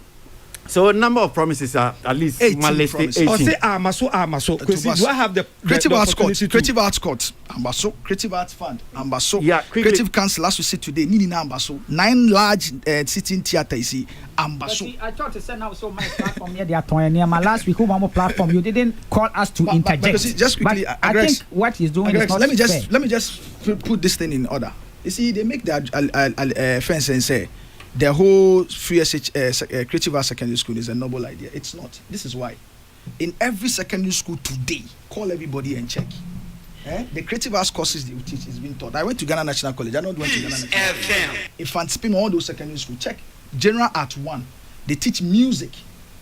so a number of promises are at least 18 promises. 18. Or say Amaso. Do I have the creative arts court? Creative arts court, Ambaso. Creative arts fund, Ambaso. Yeah, creative council. As we see today, Nini Ambaso. 9 large sitting theaters, Ambaso. I thought to send out so my platform here. They are near my last week. Who platform? You didn't call us to interject. Just quickly, I think what he's doing is not let me just put this thing in order. You see, they make the fence and say the whole free creative arts secondary school is a noble idea. It's not. This is why. In every secondary school today, call everybody and check. The creative arts courses they teach is being taught. I went to Ghana National College. I not went to Ghana National College. If I spin all those secondary school, check. General Art 1, they teach music,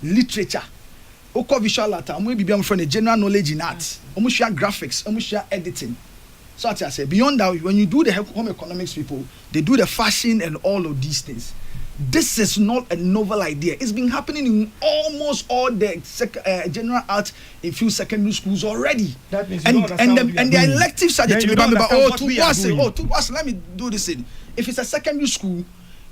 literature, oko visual art. I'm going to be from the general knowledge in art. Almost share graphics, almost share editing. So as I say, beyond that, when you do the home economics people, they do the fashion and all of these things. This is not a novel idea. It's been happening in almost all the general art in few secondary schools already. That means and the elective subject. Let me do this thing. If it's a secondary school,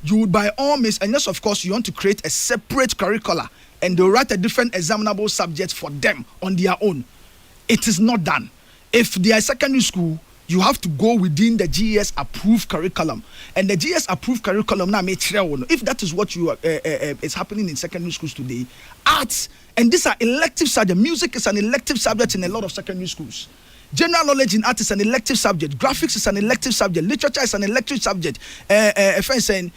you would by all means, and yes, of course, you want to create a separate curricula and they'll write a different examinable subject for them on their own. It is not done. If they are secondary school, you have to go within the GES approved curriculum, and the GES approved curriculum now if that is what you is happening in secondary schools today, arts and these are elective subjects. Music is an elective subject in a lot of secondary schools. General knowledge in art is an elective subject. Graphics is an elective subject. Literature is an elective subject. Fashion,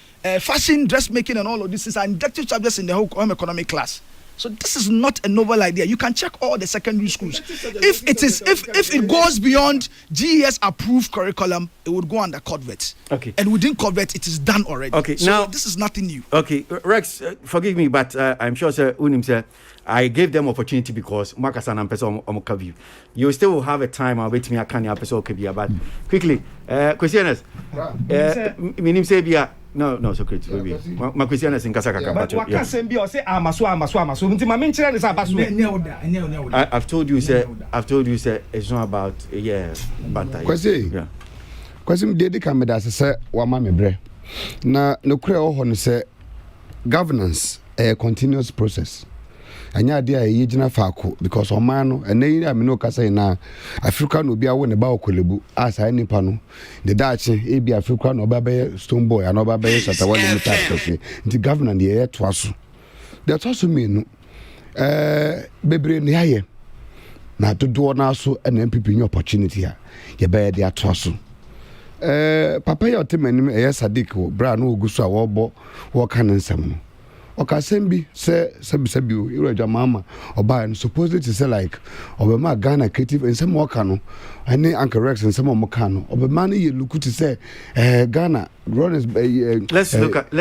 dressmaking, and all of this is an elective subjects in the whole home economic class. So this is not a novel idea. You can check all the secondary schools. If it goes beyond GES approved curriculum, it would go under CODVET. Okay. And within CODVET, it is done already. Okay. So now this is nothing new. Okay, Rex, forgive me, but I'm sure Sir Unim sir, I gave them opportunity because Marcus and Ampeso Omokavi. You still will have a time. I'll wait me. I can't Ampeso Kabia, but quickly, questions. Minim Sabia. No, so great. My question is in Kasaka. But what can say? Be say Amaso. I've told you, sir. It's not about banter. Kwasi, Kwasi, did come with us, sir. Wama mebre. Na no kure ho say governance a continuous process. Anya dia ye gina faako because oman no ene ira me no kasa na Africa no bia wo ne ba okolebu asa nipa no the dache e bia Africa no ba be stone boy and ba be shata wale mutafe the governor dey to aso the to aso me no bebre ne aye na dodo na aso na MPP new opportunity a ye be dey to aso papa ya otemanim Sadiq bra no oguso a wo bo wo kan nsam no Okasembi say Sabisabu, Iraja Mama, or by and supposedly to say like Obama Ghana creative and some Wakano, and Uncle Rex and some Mokano, or the money you look to say Ghana. Let's look at.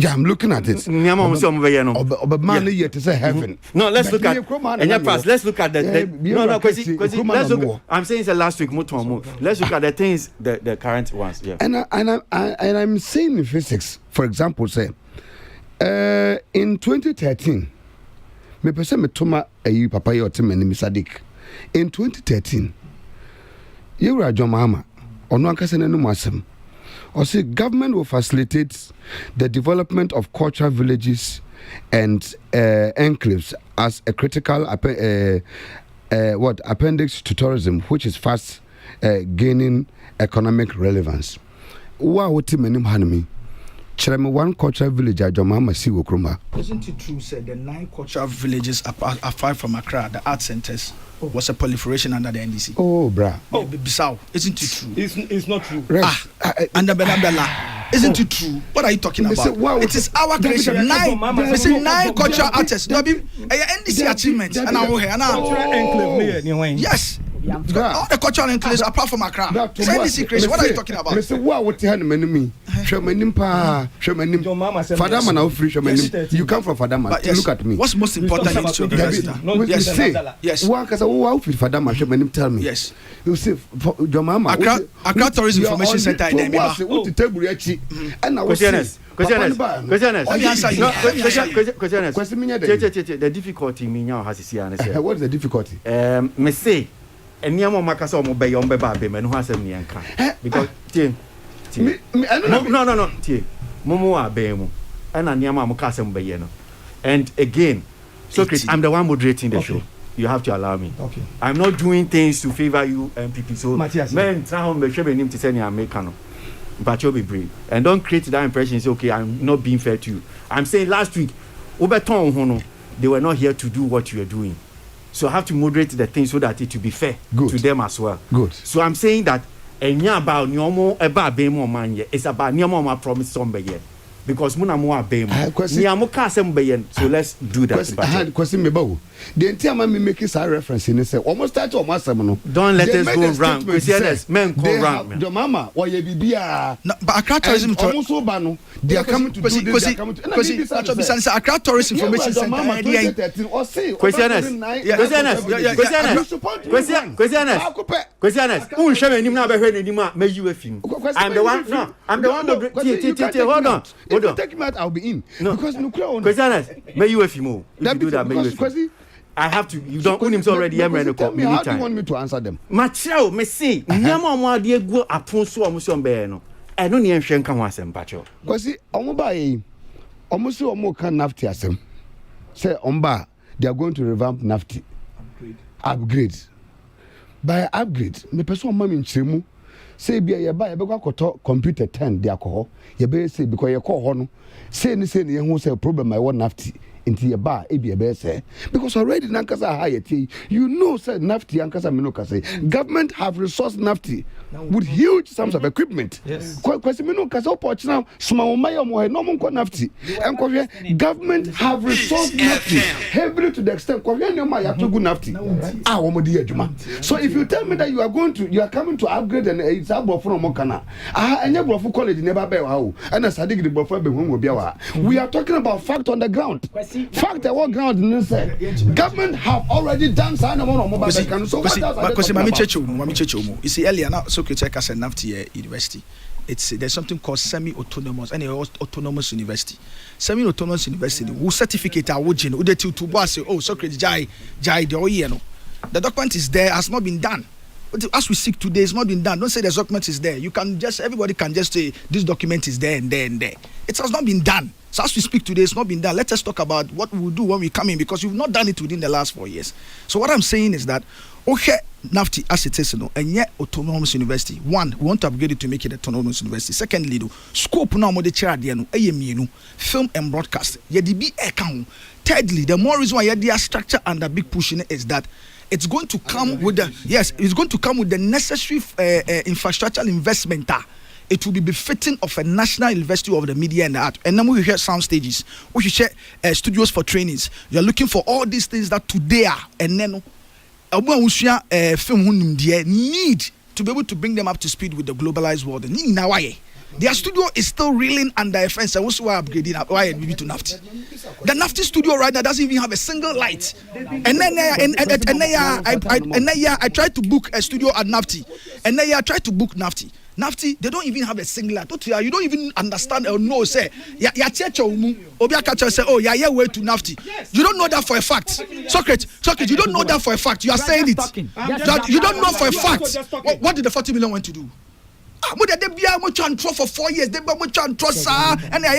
Yeah, I'm looking at it. But money yet to say heaven. No, let's look at. And your past. Let's look at the. No, because let's look. I'm saying it's the last week. Let's look at the things, the current ones. Yeah. And I'm saying in physics, for example, say. In 2013, me pese me toma ayi papa ye otime ni Sadik. In 2013, Yewura John Mahama ono ankasa nanu asem. O say government will facilitate the development of cultural villages and enclaves as a critical appendix to tourism, which is fast gaining economic relevance. Wa otime ni hanimi. Chreme one cultural village at Jomama si Wokroma. Isn't it true, sir? The 9 cultural villages apart from Accra, the art centers, was a proliferation under the NDC. Oh, brah. Oh, Bissau. Isn't it true? It's not true. Under Benabella. Isn't it true? What are you talking about? It is our creation. 9 cultural artists. There will be NDC achievements. And yes. All the cultural enclaves apart from Accra. It's NDC creation. What are you talking about? You come from Fadama. Yes. Look at me. What's most important is to yes. Tell me. Yes. You see, Accra Tourism Information Center in Demiba. The difficulty me now has is what is the difficulty? Me say, and Niamo Macasa Mobay on Beba, and who has a Nianka. Because, no, Momoa Bemo, and Niama Mocasam Bayeno. And again, Socrates, I'm the one moderating the show. You have to allow me. Okay. I'm not doing things to favor you and people. So, men, now me should be named to send you Americano. But you'll be brave. And don't create that impression. Say, okay, I'm not being fair to you. I'm saying last week, Oberton Hono, they were not here to do what you are doing. So I have to moderate the thing so that it will be fair to them as well. Good. So I'm saying that about Bemo man, it's about Nyama promise somebody. Because Muna Moa Bemo. So let's do that. I had question me about the entire man making some reference in say almost start on Masamono. Don't let us go wrong. Men go wrong. The mama or ye bibia. But Accra Tourism they are coming to do this. Accra Tourism Information Center. I'm the one. No, I'm the one. Hold on. Take me out, I'll be in. No. Because may you if you do that, may you. I have to. You don't own him already. How do you want me to answer them? Macho, me say. Nyama mo ade go apon so omo be no. E no ne ehwe nka ho asem pacho. Because omo ba yi. Omo so omo kan nafti asem. Say omba they are going to revamp nafti. Upgrade. By upgrade, me person mama nchiremu. Say bia ye ba ye be kwakoto computer 10 de akọ ye be say because ye call ho no say ni ye hu say problem I want nafti into ye ba e bia be say because already nankasa ha ye you know say nafti ankasa me no ka say government have resourced nafti with huge sums of equipment. Yes. Kwasi me no ka say opportunity small mayo mo he no mo nafti enko government have resourced nafti heavily to the extent ko no ma ya to good nafti wo mo di adwuma. So if you tell me that you are coming to upgrade and it's about from Mokana enye brofo college never be wa o and Sadik the brofo be hu bia wa we are talking about fact on the ground. Fact at what ground no say government have already done sign on mobile can so what else because mami checho you see earlier now so Kwasi said Nafti University there's something called semi-autonomous and autonomous university. Semi-autonomous university who certificate awojin who dey to say oh Socrates jai the oye no the document is there has not been done. As we seek today, it's not been done. Don't say the document is there. Everybody can just say this document is there and there and there. It has not been done. So as we speak today, it's not been done. Let us talk about what we will do when we come in because we've not done it within the last 4 years. So what I'm saying is that, okay, Nafti as it is, and yet autonomous university. One, we want to upgrade it to make it autonomous university. Secondly, scope now more the chair film and broadcast. Thirdly, the more reason why their structure and the big pushing is that it's going to come with the necessary infrastructural investment. it will be befitting of a national university of the media and the art. And then we hear sound stages, we share studios for trainings. You're looking for all these things that today are, and then film need to be able to bring them up to speed with the globalized world. And now their studio is still reeling under a fence. And also upgrading up why maybe to Nafti. The Nafti studio right now doesn't even have a single light. And then I tried to book a studio at Nafti. And then I tried to book Nafti. Nafti, they don't even have a single light. You don't even understand or know. Say, say, oh, yeah, way to Nafti. You don't know that for a fact. Socrates, you don't know that for a fact. You are saying it. You don't know for a fact. What did the 40 million want to do? For 4 years, and I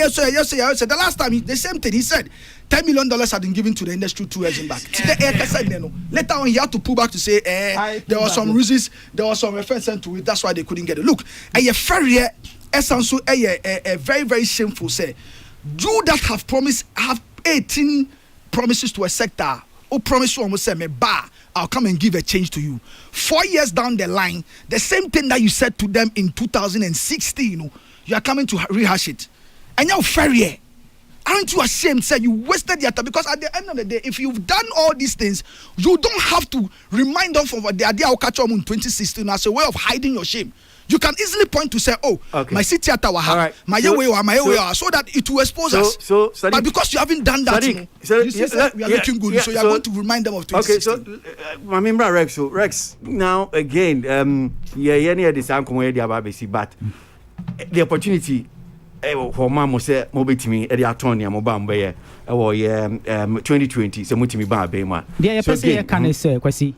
say the last time the same thing he said, $10 million had been given to the industry 2 years back. Later on, he had to pull back to say, there were some reasons, there was some reference to it. That's why they couldn't get it. Look, a very, very, very shameful say. You that have 18 promises to a sector, who promise you almost say me bar. I'll come and give a change to you. 4 years down the line, the same thing that you said to them in 2016, you are coming to rehash it. And you're fair. Aren't you ashamed? Say you wasted your time, because at the end of the day, if you've done all these things, you don't have to remind them of the idea of catch in 2016 as a way of hiding your shame. You can easily point to say, oh, my city at our my way, so that it will expose us. So, Sadiq, but because you haven't done that, you see, we are looking good, so you are going to remind them of 2016. Okay, so, my member Rex, now again, but the opportunity for Mamo say, Mobitimi, Eddie Attorney, Mobambe, or 2020, so Mutimi Bama. The person can say, Kwasi,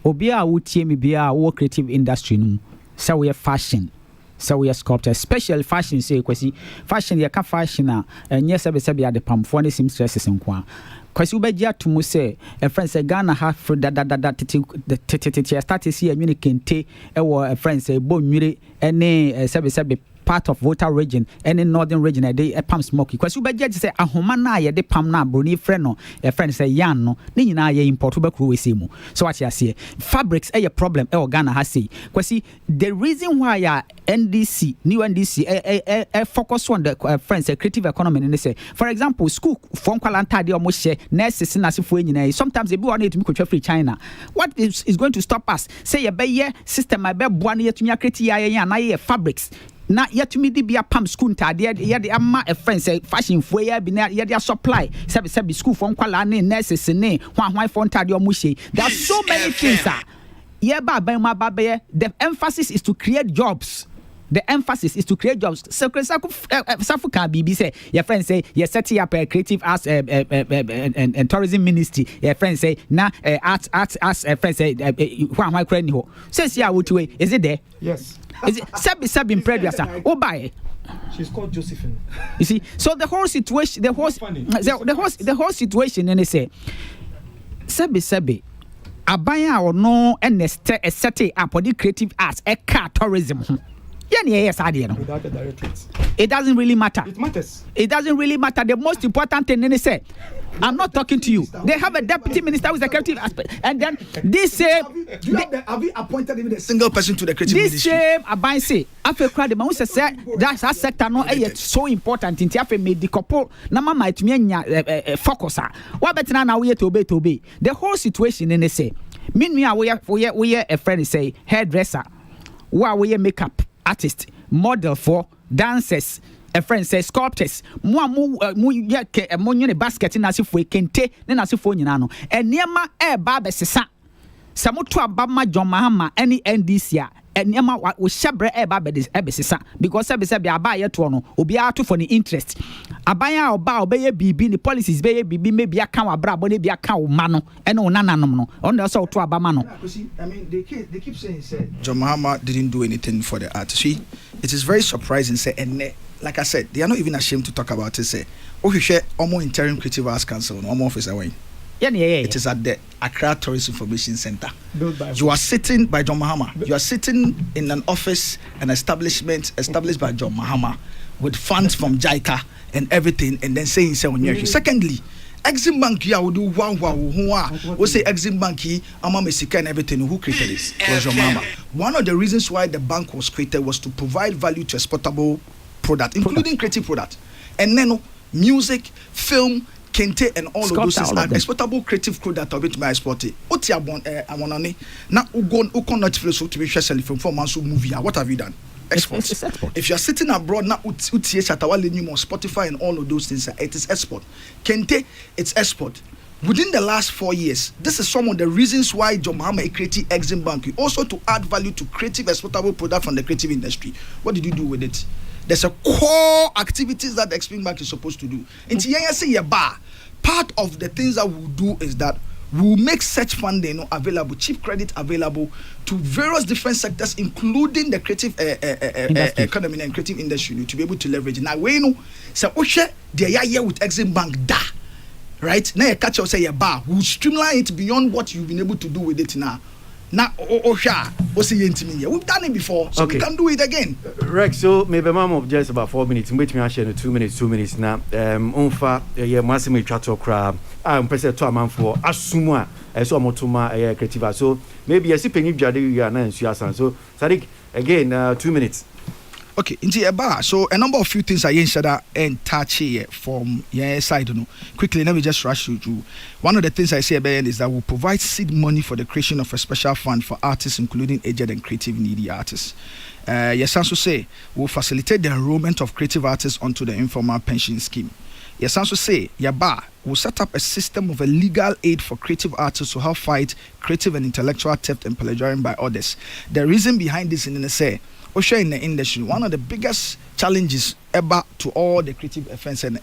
Obia would team me be our creative industry. So we are fashion, so we are sculptor, especially fashion. Say, Kwasi, fashion, you can fashion and yes, I be at the pump for any seamstresses and qua. Kwasi Ubeja to Muse, a friend say Ghana half for that started see a unique kente, a friend say, Bo Muri, and Sabi part of Volta region and in northern region a pam smoky. Because you better say a homana ye de pam na bruni freno, a friend say yan no, nina ye import simu. So what you say, fabrics a problem Ghana has say. Because the reason why NDC, new NDC, focus on the friends, creative economy, and they say, for example, school from Kalanta, they almost share nurses in Asifu. Sometimes they want to make free China. What is going to stop us? Say a bay system, my bed, one year to me, create fabrics. Na yet me be a pump school ta de ama a friend say fashion for ya be na ya supply sabi school from kwala ne nurses ne hwan for ta de omuhye. There are so many things yeah the emphasis is to create jobs. The emphasis is to create jobs. So Safuka BB say your friend say you're setting up a creative arts and tourism ministry. Your friend say na arts friend say why credit ho. Says yeah what way is it there? Yes. Is it Sabi in previous? Oh bye. She's called Josephine. You see, so the whole situation, the whole situation, and they say, Sabi, abaya or no, and a setting up for the creative arts, a car tourism. Yes, without the directorate. It doesn't really matter. It matters. It doesn't really matter. The most important thing they say, I'm not talking to you. They have a deputy minister with a creative aspect, and then this same. Have you appointed even a single person to the creative ministry? This same Abai say, after crowd, the man says that sector no so important. In Tiafe made the couple. Nama might mean focus. What better now we to obey. The whole situation in they say. Meanwhile, we are a friend say hairdresser. Why we makeup artist, model for dancers. A friend says sculptors. Mu basket in asifo kente ne asifo nyina no. Eniema ba besesa. Samutu abama John Mahama any NDC a eniema wo hyebre ba besesa because be aba ye to no obi ato for the interest. Abaya oba obeye bibi ni policies beye bibi maybe aka wa bra bone bi aka wo ma no ene onananom no. On the so to abama no. I mean they keep saying John Mahama didn't do anything for the art. See, it is very surprising say ene. Like I said, they are not even ashamed to talk about it. Say, oh, you share Omo Interim Creative Arts Council, Omo Office away. Yeah. It is at the Accra Tourist Information Center. You are sitting by John Mahama. You are sitting in an office, an establishment established by John Mahama with funds from JICA and everything, and then saying, Secondly, Exim Bank here will do who we say Exim Bank here, Mesika and everything. Who created it? Was your mama. One of the reasons why the bank was created was to provide value to exportable product, including creative product. And then music, film, kente, and all of those things are exportable creative product of it by exporting. What you want? I want to now go not to be specially from 4 months movie. What have you done? Export. If you are sitting abroad now, Spotify and all of those things, it is export. Kente, it's export. Within the last 4 years, this is some of the reasons why John Mahama created Exim Bank, also to add value to creative exportable product from the creative industry. What did you do with it? There's a core activities that the Exim Bank is supposed to do. Part of the things that we'll do is that we'll make such funding available, cheap credit available to various different sectors, including the creative economy and creative industry, to be able to leverage. Now, we know, so Oshe, they are here with Exim Bank, right? Now, you catch us say, we'll streamline it beyond what you've been able to do with it now. Now, Osha, we've done it before, so we can do it again. Rex, so maybe mom just about 4 minutes. Wait me, I share 2 minutes now. Unfa, Massimo Chato crab. I'm prepared to a man for Asuma, so Motuma, creative. So maybe I see Penny Jadi, you are not so Sadiq, again, 2 minutes. Okay, into a bar. So a number of few things I said and touch here from your side. Quickly, let me just rush you through. One of the things I say about is that we'll provide seed money for the creation of a special fund for artists, including aged and creative needy artists. Yes, also say we'll facilitate the enrollment of creative artists onto the informal pension scheme. Yes, also say Yaba will set up a system of a legal aid for creative artists to help fight creative and intellectual theft and plagiarism by others. The reason behind this in the say, Osha in the industry, one of the biggest challenges ever to all the creative offense and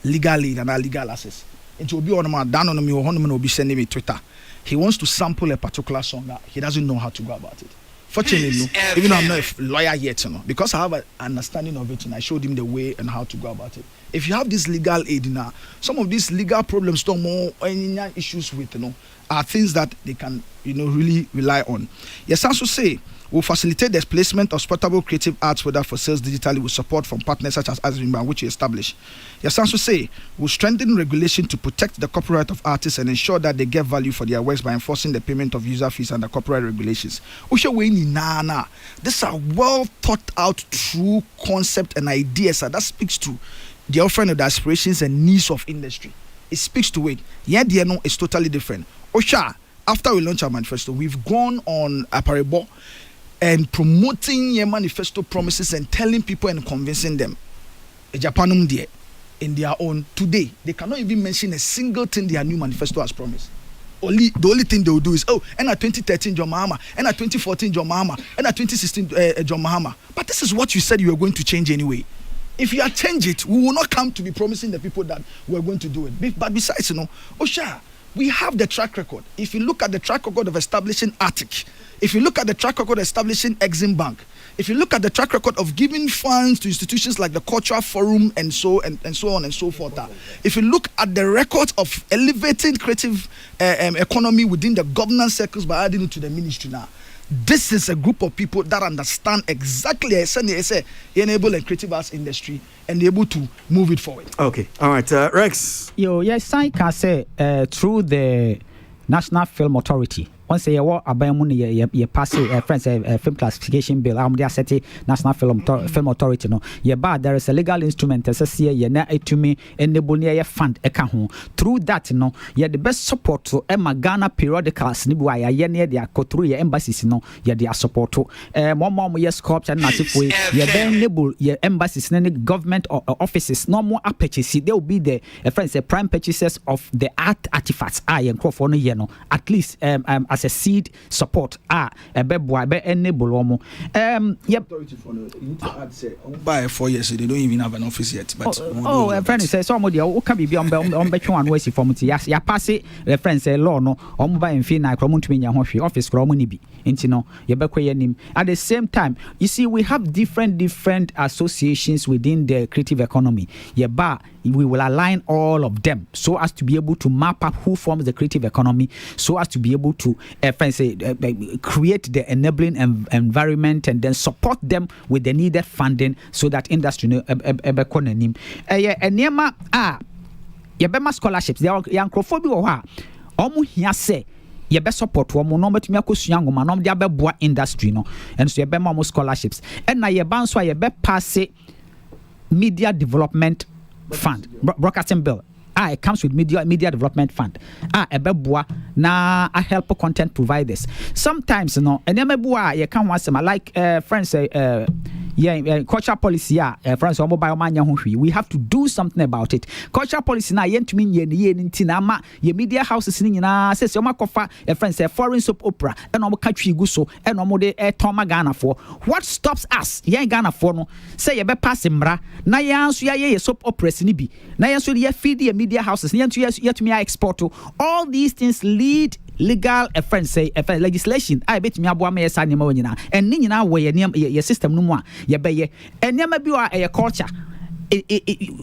legal aid and legal access. It will be on my down on me or will be sending me Twitter. He wants to sample a particular song that he doesn't know how to go about it. Fortunately, even though I'm not a lawyer yet, because I have an understanding of it and I showed him the way and how to go about it. If you have this legal aid now, some of these legal problems, don't more any issues with, are things that they can, really rely on. Yes, also say, we'll facilitate the placement of portable creative arts product for sales digitally with support from partners such as Azimba, which we established. Yes, also say, we'll strengthen regulation to protect the copyright of artists and ensure that they get value for their works by enforcing the payment of user fees under copyright regulations. These are well thought out, true concept and ideas that speaks to the offering of the aspirations and needs of industry. It speaks to it. It's totally different. Osha, after we launch our manifesto, we've gone on Aparebo and promoting your manifesto promises and telling people and convincing them. Japanum there in their own today, they cannot even mention a single thing their new manifesto has promised. The only thing they will do is and at 2013 John Mahama, and at 2014 John Mahama, and at 2016 John Mahama. But this is what you said you were going to change anyway. If you change it, we will not come to be promising the people that we're going to do it. But besides, Osha, we have the track record. If you look at the track record of establishing ARTIC, if you look at the track record of establishing Exim Bank, if you look at the track record of giving funds to institutions like the Cultural Forum and so on and so forth, if you look at the record of elevating creative economy within the governance circles by adding it to the ministry now, this is a group of people that understand exactly enable a creative arts industry and able to move it forward. Okay, all right, Rex. Yes, I can say through the National Film Authority. Once a year, you pass a friends film classification bill. I'm there setting National Film Authority. No, but there is a legal instrument as a year. You know, to me enable near fund through that. No, you the best support to Emma Ghana periodicals. Nibuaya ye near their through your embassies. No, you their support to more yes corps and massive way. You then enable your embassies and government or offices. No more purchases. They will be the friends prime purchasers of the art artifacts. I and crop on no at least as a seed support enable yep. By 4 years they don't even have an office yet, but a friend says somebody can be on between way from yes ya pass it friends say law no by and fee na office be at the same time. You see, we have different associations within the creative economy. We will align all of them so as to be able to map up who forms the creative economy, so as to be able to create the enabling environment and then support them with the needed funding so that industry yɛbɛma scholarships yɛnkrɔfoɔ bi wɔ hɔ a ɔmo hia sɛ yɛbɛ support wɔn no ɔmɛtumi akɔsua ngoma no ɔmo de abɛboa industry no ɛno so yɛbɛma ɔmo scholarships ɛna yɛba nso a yɛbɛ pass media development fund broadcasting bill it comes with media development fund ɛbɛboa na help content providers sometimes no ɛnɛma bu a yɛka ho asɛm like friends say cultural policy friends ɔmo ba ɔmo anya ho hwee we have to do something about it cultural policy na yɛntumi nyɛ ne yɛ ne nti na ama yɛ media houses ni nyinaa sɛ ɔmo akɔfa friends foreign soap opera ɛna ɔmo ka twi gu so ɛna ɔmo de ɛtɔn ma Ghana for what stops us yɛn Ghana for no sɛ yɛbɛ pass mmara na yɛn nso yɛ soap operas ni bi na yɛn nso yɛ feed yɛ media houses yɛn nso yɛtumi export to all these things lead legal legislation betumi aboa ma yɛsa nneɛma wɔ nyinaa ɛne nyinaa wɔ yɛ system no mu a yɛbɛyɛ nneɛma bi wɔ a ɛyɛ culture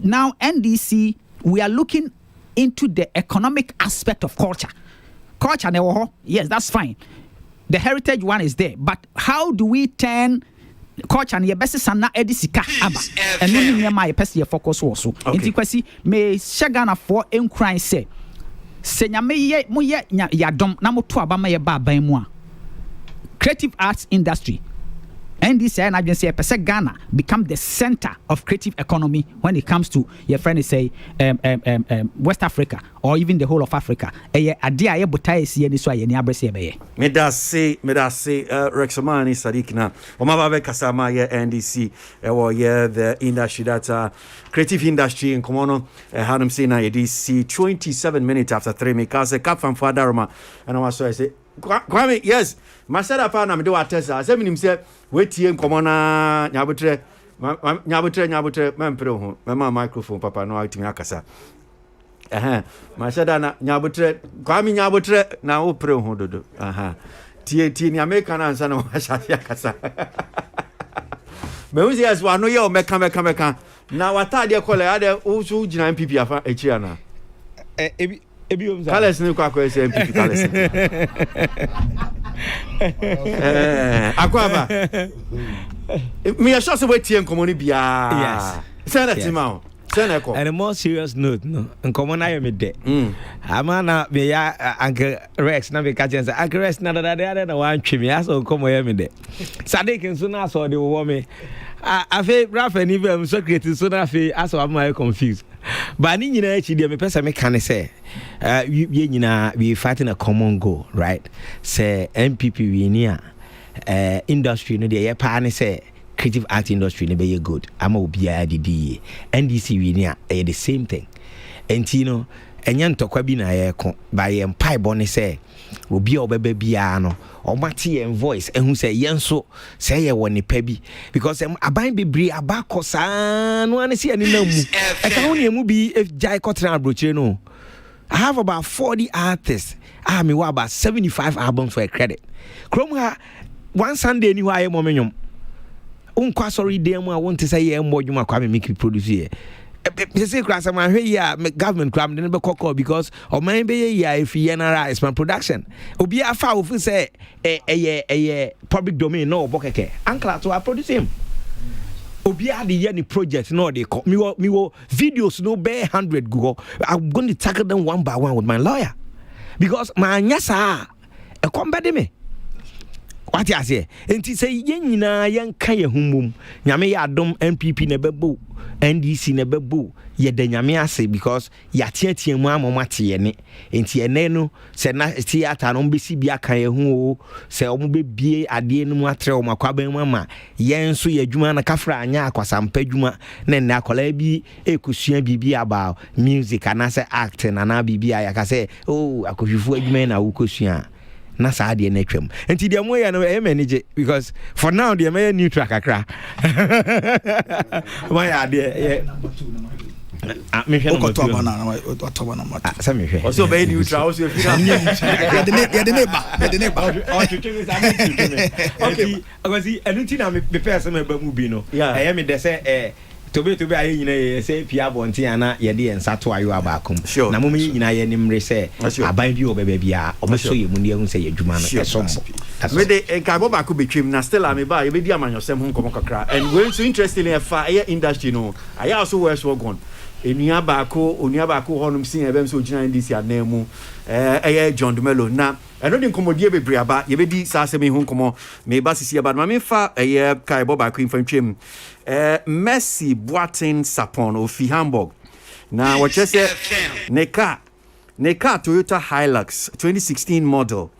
now NDC we are looking into the economic aspect of culture na ɛwɔ hɔ yes that's fine the heritage one is there but how do we turn culture no yɛbɛsesa na ɛde sika aba ɛno ne nneɛma a yɛpɛ sɛ yɛfocus wɔ so nti Kwasi mehyɛ Ghanafoɔ nkran sɛ nyame yɛ moyɛ yadom na moto aba ma yɛba aban mu a creative arts industry and this and I just say Ghana become the center of creative economy when it comes to your friend say West Africa or even the whole of Africa. Adia ye botai si ni so ye ni abrese be ye. Me da say Rexomani Sadikina. Omaba be kasama ye NDC or ye the industry that creative industry in Komono Hanum Sina EDC 27 minutes after 3 me cause cap from Fadaroma and I say Kwame, yes, Masada Pana me do atesa. Say minim say wetie nkomo na nyabotre mempre ho. Mema microphone papa no atimi akasa. Masada na nyabotre Kwame nyabotre na wo pre ho dodo. Tie ni America na ansa na washa akasa. Me uzi yes wa no ye o meka na watade ekole ade usu gina MPP afa echia na. Kales ni kwa MPP Kales. Akwaba. Me a shot we tie nkomo ni bia. Yes. Send that ma. Send eko. And a more serious note, no. Nkomo na yo me de. Amana me ya Uncle Rex na me ka chen say Uncle Rex na da wan twi me aso nkomo ya me de. Sadik nso na so de wo me. Afi Rafa ni be am secretary so na afi aso am I confused. But ni nyina echi de me pesa me kan say we nyina we fighting a common goal, right? Say MPP we ni industry no de ye pa ni say creative art industry ne be good. Ama obi a didi. NDC we ni the same thing. Enti no enya ntokwa bi na ye ko ba ye mpai bo ne say obi a obeba bia no omati ye voice ehun say yenso say ye woni pa bi because aban bebre abakosa no ane se ani na mu e ka woni emu bi if jai kotra abrochire no I have about 40 artists me wa about 75 albums for a credit krom ha one Sunday ni ho aye momenyom unkwa sorry dem a wonte say ye mbodwuma kwa me make produce here say class man here government cram dey be call because o man be here if yenara is my production obi afa wo fi say public domain no obokeke ankla to produce him obi ade ye ni project no dey call me wo videos no be 100 Google. I'm going to tackle them one by one with my lawyer because my nyasa e kombede me what you say enti say yen nyina yen ka ye humum nyame ya adom MPP na bebo NDC na bebo ye de nyame ase because ya tietie mu amomate ye ne enti ene no se na theater no be si bia kan ye hu o se omo be bie ade no mu atre o makwaban mu ama yen so ye adwuma na kafra anya akwasampa adwuma na na akola bi ekusua bibi about music and say acting na bibi ya say oh akofifu adwuma na wo kosua na saa de na twam enti de mo ya no e manage because for now de me neutral kakra my ade me hwe no to banana sa me hwe also be neutral also fi ya de neighbor okay Kwasi enu na me person me ba mu bi no e me de say tobe aye nyina ye say pia bonti ana ye de ensato ayo abakom na mo me nyina ye nimre say aban bi obeba bia obeso ye mu ne hu say adwuma no esombo me de nka bo ba ko betwim na still am ba ye be di amanyosem hu nkomo kakra and when so interestingly fa aye industry no aye also where so gone enua baako honum sin ebem so gina ndisi anemu John Dumelo na eno de nkomodie bebre aba ye bedi sa asem hu nkomo me ba sisi aba ma me fa kai bo baako infantwem Messi Boatin Sapon ofi Hamburg na wache se ne car Toyota Hilux 2016 model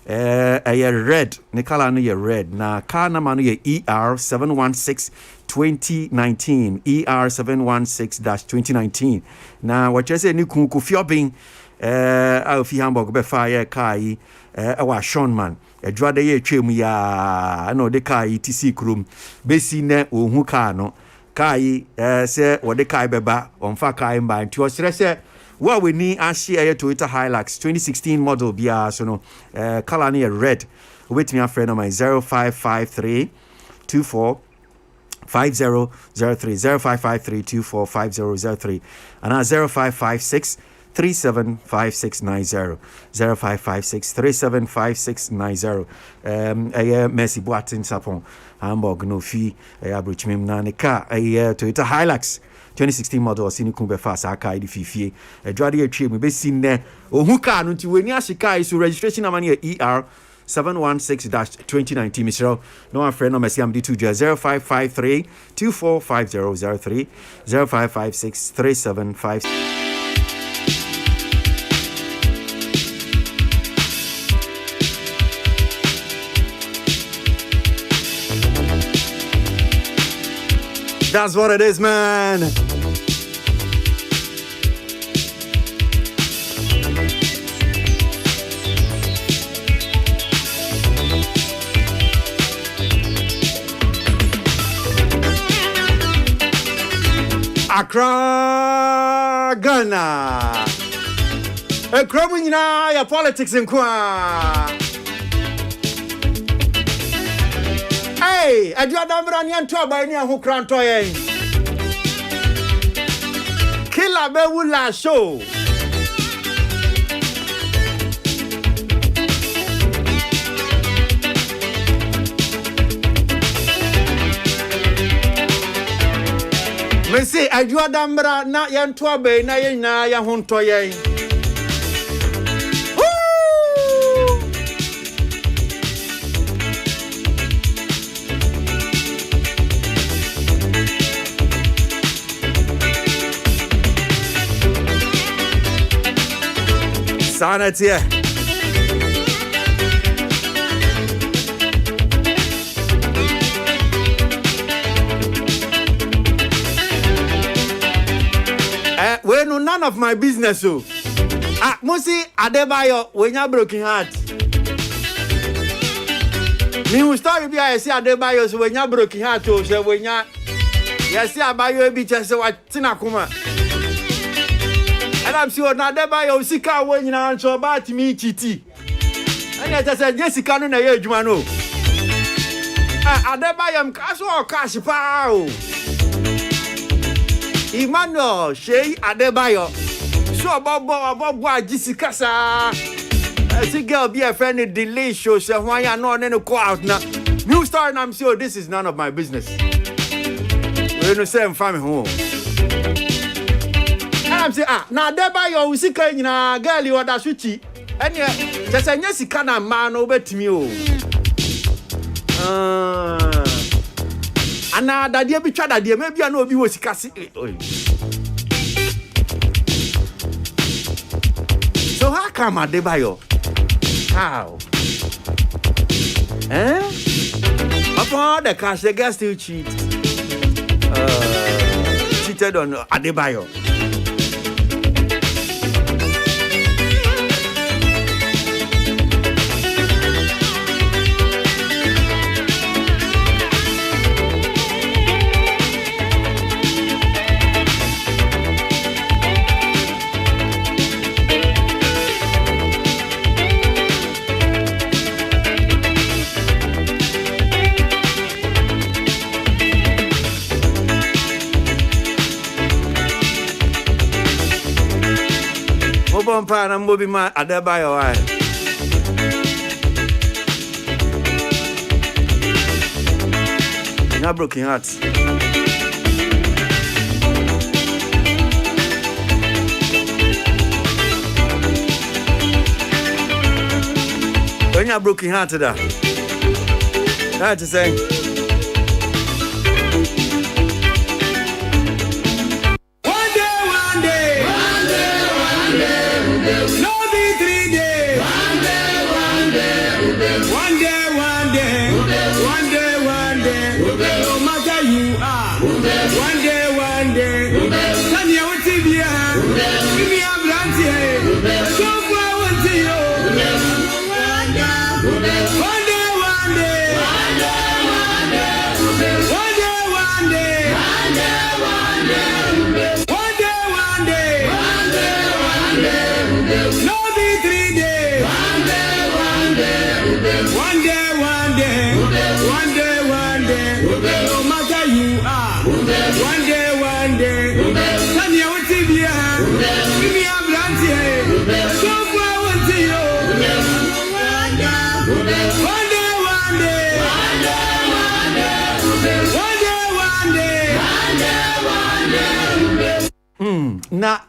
red ne color no ye red na car number no ye ER716 2019 ER716-2019 na wache se ni ku fiobin ofi Hamburg be fa ye car yi wa Sean adwade ye twem ya na ode car yi tisi krom besi ne ohu car no car yi se ode car beba onfa car mba nti o sere se wa we ni ahye Toyota Hilux 2016 model bia so no color na red wait me a friend of mine 0553 24 5003 0553 245003 and 0556 375690 0556 375690 Messi Boatin Sapon Hamburg no fee abrochimem na ne car Toyota Hilux 2016 model sini kumbe fast aka idi fifie adwade atwem be sinne ohu car no nti weni ahika so registration number ne ER716-2019 Mr. No one friend no Messi am D2 0553 245003 0556 375 That's what it is, man. Accra, Ghana. A crowing now, your politics in Kwa. Hey, I do Adamran Yan Toba near who crantoy. Killer Bewula show. Me say, I do Adamra not Yan Toba, na Yahuntoy. Sanity. We know none of my business. So, Musi Adebayo, when you're broken heart. Me will story be I see Adebayo, so when you're broken heart, so when you're yes, Abayo be just what Tinakuma. And I'm sure now Adebayo Sika when you answer about me, Titi. And I just said, Jessica, no, you know. Adebayo, I'm casual cash pow. Emmanuel Shey Adebayo. So about Jessica sa. See girl be a friend delay show so why you know no go out now. New star and I'm sure this is none of my business. We no say family home. And I'm say na Adebayo we see kan nyina girl you da switchi. And just anya sika na man no betimi o. Ana dadie bi twa dadie maybe na obi wo sika si. So how come Adebayo? How? Upon the cash, the guy still cheated on Adebayo. Bompa na mbobi ma Adebayo why na broken heart Anya broken heart to that. That's to say. One day. No be 3 days. One day. No matter you are. One day. Sanya utibia. Give me a brand here. So far with you. One day. No be 3 days. One day. No matter you are. One day. Sanya utibia. Give me a brand here. So far with you. One day. Na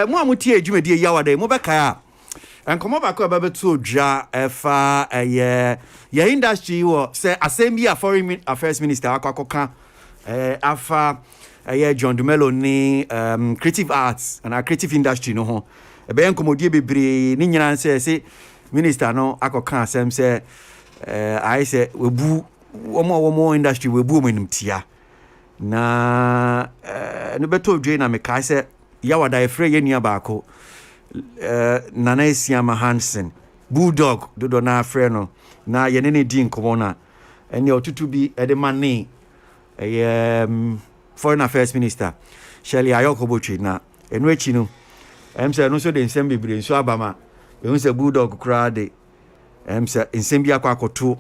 mo amutie adwumadi yawada mo beka a enkomo bako ababetu odwa efa ye industry wo say assembly a foreign affairs minister akwakoka afa John Dumelo ni creative arts and creative industry no ho ebe enkomodie bebre ni nyina say minister no akoka asem say I say webu womo industry webu omanimtia na no beto dwe na meka say yawada efre ye nua baako Nana Isiama Hansen Bulldog dodo na afre no na ye ne di nkomo na ene otutu bi e de mane foreign affairs minister Shirley Ayokobochi na enu echi no say no so de nsem bebre nso abama e say Bulldog kura de say nsem bi akwakoto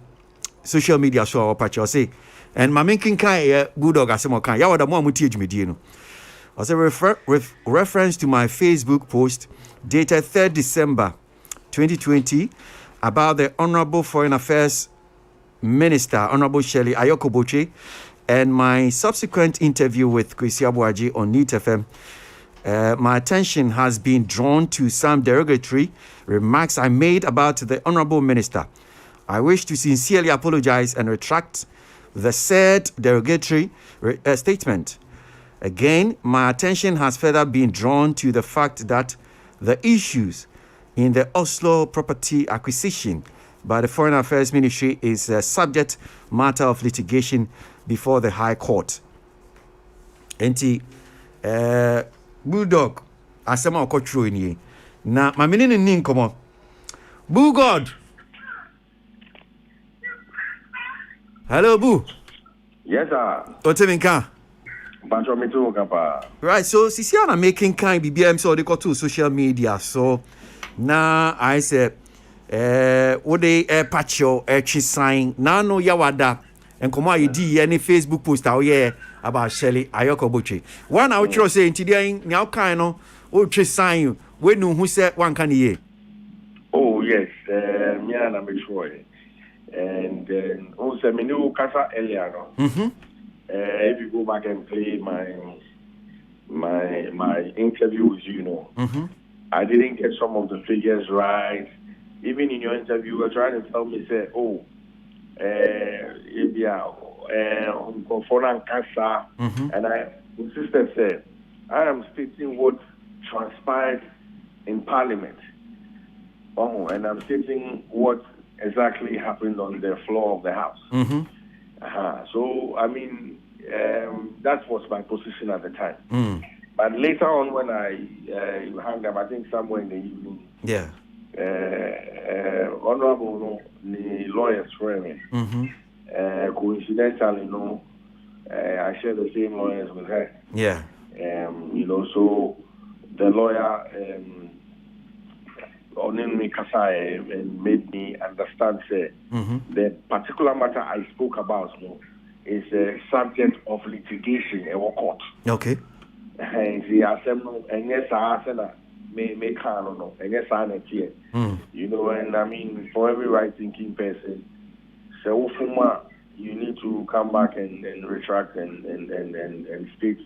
social media so opacho say and maminkin kan Bulldog asemo kan yawada mo amuti edwumedie no also with reference to my Facebook post dated 3rd December 2020 about the Honorable Foreign Affairs Minister, Honorable Shirley Ayokobochi, and my subsequent interview with Kwasi Aboagye on NEET FM, my attention has been drawn to some derogatory remarks I made about the Honorable Minister. I wish to sincerely apologize and retract the said derogatory statement. Again, my attention has further been drawn to the fact that the issues in the Oslo property acquisition by the Foreign Affairs Ministry is a subject matter of litigation before the High Court. Enti, Bulldog, asema okotro ni. Na mamini ni nkomo. Bulldog. Hello, Boo. Yes, sir. Oteminka. Right, so Sisiana making kind BBM so they got to social media. So now I said what they patch your sign now no yawada and come out di any Facebook post out here about Shirley Ayokobochi. One out you say today now kind of sign when no who said one can ye. Oh yes, me and I'm sure. And also me know Kasa earlier no. If you go back and play my interview with you, I didn't get some of the figures right. Even in your interview, you were trying to tell me, say, foreign cancer, and I insisted, said, I am stating what transpired in Parliament, and I'm stating what exactly happened on the floor of the House. So, I mean, that was my position at the time. But later on, when I hung up, I think somewhere in the evening, Honorable the lawyers for me. Coincidentally, I share the same lawyers with her. So the lawyer Onenmi Kasai made me understand the particular matter I spoke about is a subject of litigation in a court. Okay. And the assembly and yes, I said may can no and yes, I and I mean for every right thinking person, so you need to come back and retract and state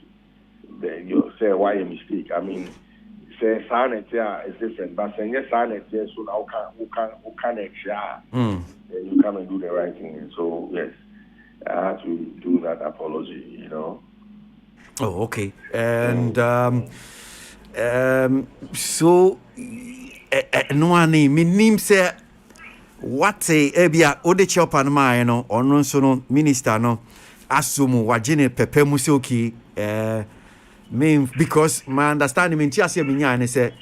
you say why a mistake. I mean say silent is different, but saying yes silent so now who can extra you come and do the right thing. And so yes, I had to do that apology, you know. Oh, okay. And so no one name say what say ebia ode chop and my no ono so no minister no asumu wagene pepe mu say okay mean because my understanding me tia say me nya ne say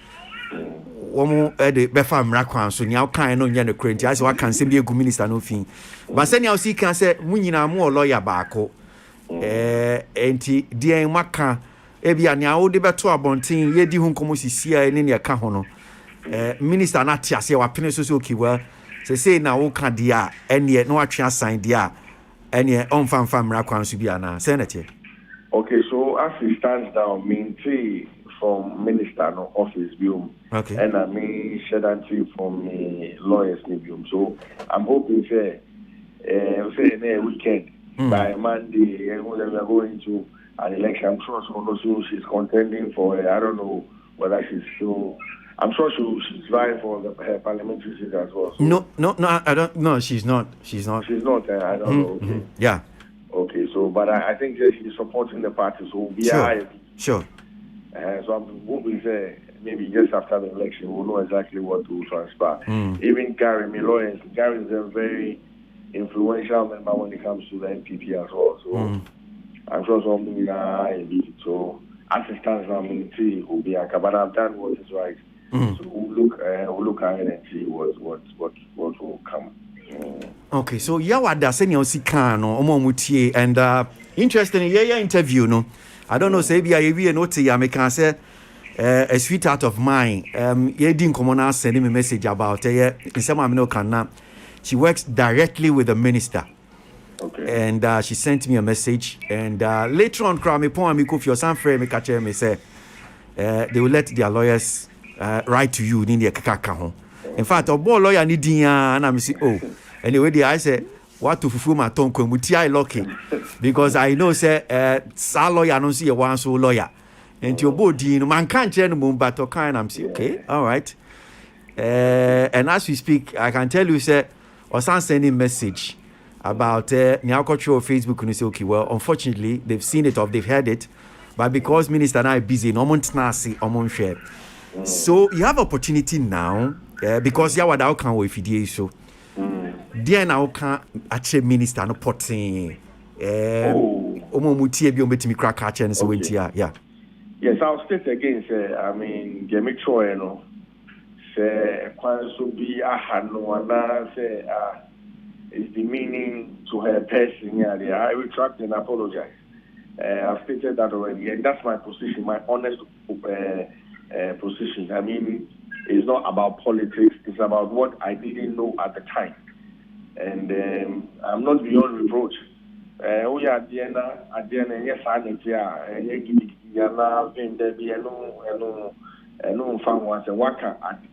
womo de befa mra kwan so nya kan no nya ne krenti I say what can say be egu minister no fin but say nya see kan say mu nyina mu lawyer baako enti dia maka ebia nya wo de beto abonten ye di hu nkomo sisia ne ne ka ho no minister na tia say wa pene so so kiwa say na wo ka dia ene na wa twa sign dia ene on fam mra kwan so bia na say na tie. Okay, so as it stands now, me from minister no office biom, okay, and I mean shedanti from lawyers biom. So I'm hoping say weekend by Monday, and we are going to an election. I'm sure so she's contending for. I don't know whether she's still. I'm sure she's vying for her parliamentary seat as well. So no, I don't. No, she's not. She's not. She's not. I don't know. Okay. Yeah. Okay, so but I think that she's supporting the party, so we are sure. So I'm hoping say maybe just after the election we'll know exactly what will transpire. Even Gary is a very influential member when it comes to the NPP as well. So I'm sure something so as it stands now, will be a but I've done what is right. So we'll look ahead and see what will come. Okay, so yawada senior sikano omomutie and interesting yeah interview no. I don't know say bia we note ya me can say a sweetheart of mine ye din common send me message about she works directly with the minister. Okay. And she sent me a message and later on cry me pon me kofi osan frame me catch me say they will let their lawyers write to you in the kaka ho. In fact, a boy lawyer need and I'm say, oh, anyway, I say, what to fulfill my tongue, I lucky because I know, say, lawyer, I don't see a one so lawyer. And your body, man can't change the but okay, and I'm saying, okay, all right. And as we speak, I can tell you, say, or some sending message about Nyako Facebook, and you say, okay, well, unfortunately, they've seen it or they've heard it, but because Minister and I busy, no one snazzy, no share. So you have opportunity now. Because ya wada can we fidie so dia na can actually minister no potting omo mutie bi o betimi kra ka che no so wentia yeah. Yes, I'll state again say I mean get make sure you know say kwan so bi aha no na say is the meaning to her person yeah I retract and apologize. I've stated that already and that's my position, my honest position. I mean it's not about politics. It's about what I didn't know at the time, and I'm not beyond reproach. We are Diana. Yes, I need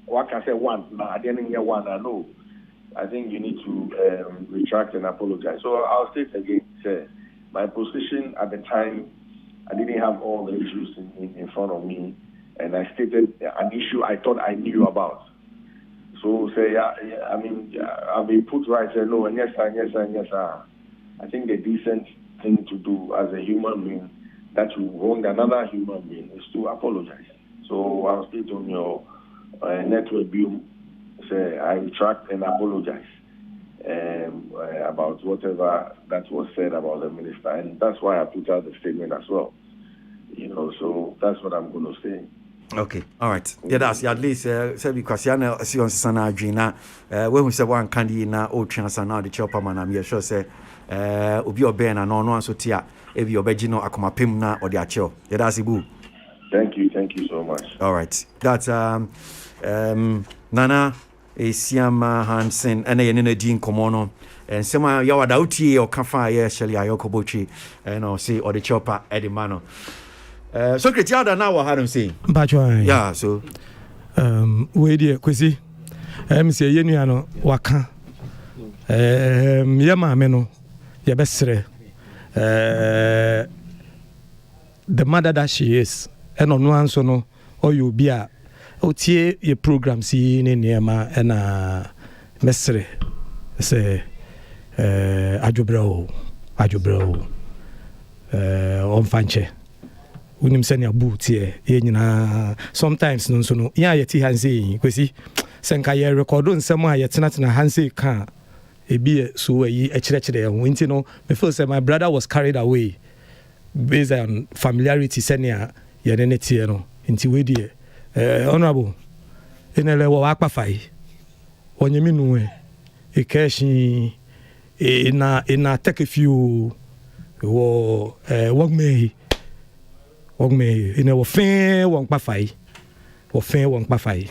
Waka say one. I didn't hear one. I know. I think you need to retract and apologize. So I'll state again. Say, my position at the time, I didn't have all the issues in front of me. And I stated an issue I thought I knew about. So say, I'll be put right there, no, and yes, sir. I think the decent thing to do as a human being that you wrong another human being is to apologize. So I'll state on your network view, say I retract and apologize about whatever that was said about the minister. And that's why I put out the statement as well. You know, so that's what I'm going to say. Okay, all right. Yeah, that's at least say because you know see on sana adwina when we say one candy na o chance na the chopper man am sure say obi obe na no anso tia e bi obeji no akomapem na o de acho. Yeah, that's Ibu. Thank you so much. All right. That's Nana Esiama Hansen and a Dean Komono and some Yawada Uti or Kafa Shelly Ayokobochi and or say or the chopper Eddie Mano. So Kretiada now what had say. Yeah, so we dear Kwasi. Say Yenuano Waka. Yama Meno, Yabesre. The mother that she is, and on one so no, ɔyɛ obi a otie yɛ programs yi ne nneɛma ɛna mɛsrɛ sɛ adwobrɛ o ɔmfa nkyɛ wonim sɛnea buu teɛ yɛ nyinaa sometimes no nso no yɛn a yɛte ha nsɛ yi kwasi sɛ nka yɛ rekɔdo nsɛm a yɛtenatena ha nsɛ ka ebi yɛ so ayi ɛkyerɛkyerɛ ho nti no me feel sɛ my brother was carried away based on familiarity sɛnea yɛne ne teɛ no nti wei deɛ honorable ɛnɛlɛ wɔ wakpa fai ɔnyɛmi nuɛ ɛkɛhyi ina take few wɔ wɔgmɛhi ina wɔ fɛn wɔn kpa fai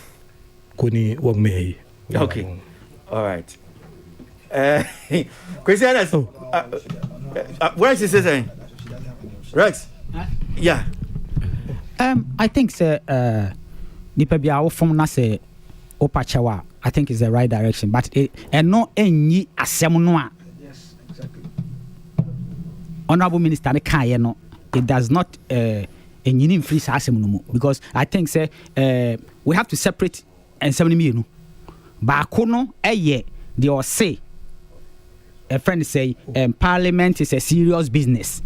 koni wɔgmɛhi. Okay, all right. Kwasi, Rex is saying. Rex, yeah. I think nipa bia wo from na say opachawa. I think it's the right direction, but and no any asem no a. Yes, exactly. Honorable Minister ne kan no, it does not enyini free asem no mu, because I think say we have to separate and 70 million. Ba ko no eye the or say a friend say parliament is a serious business.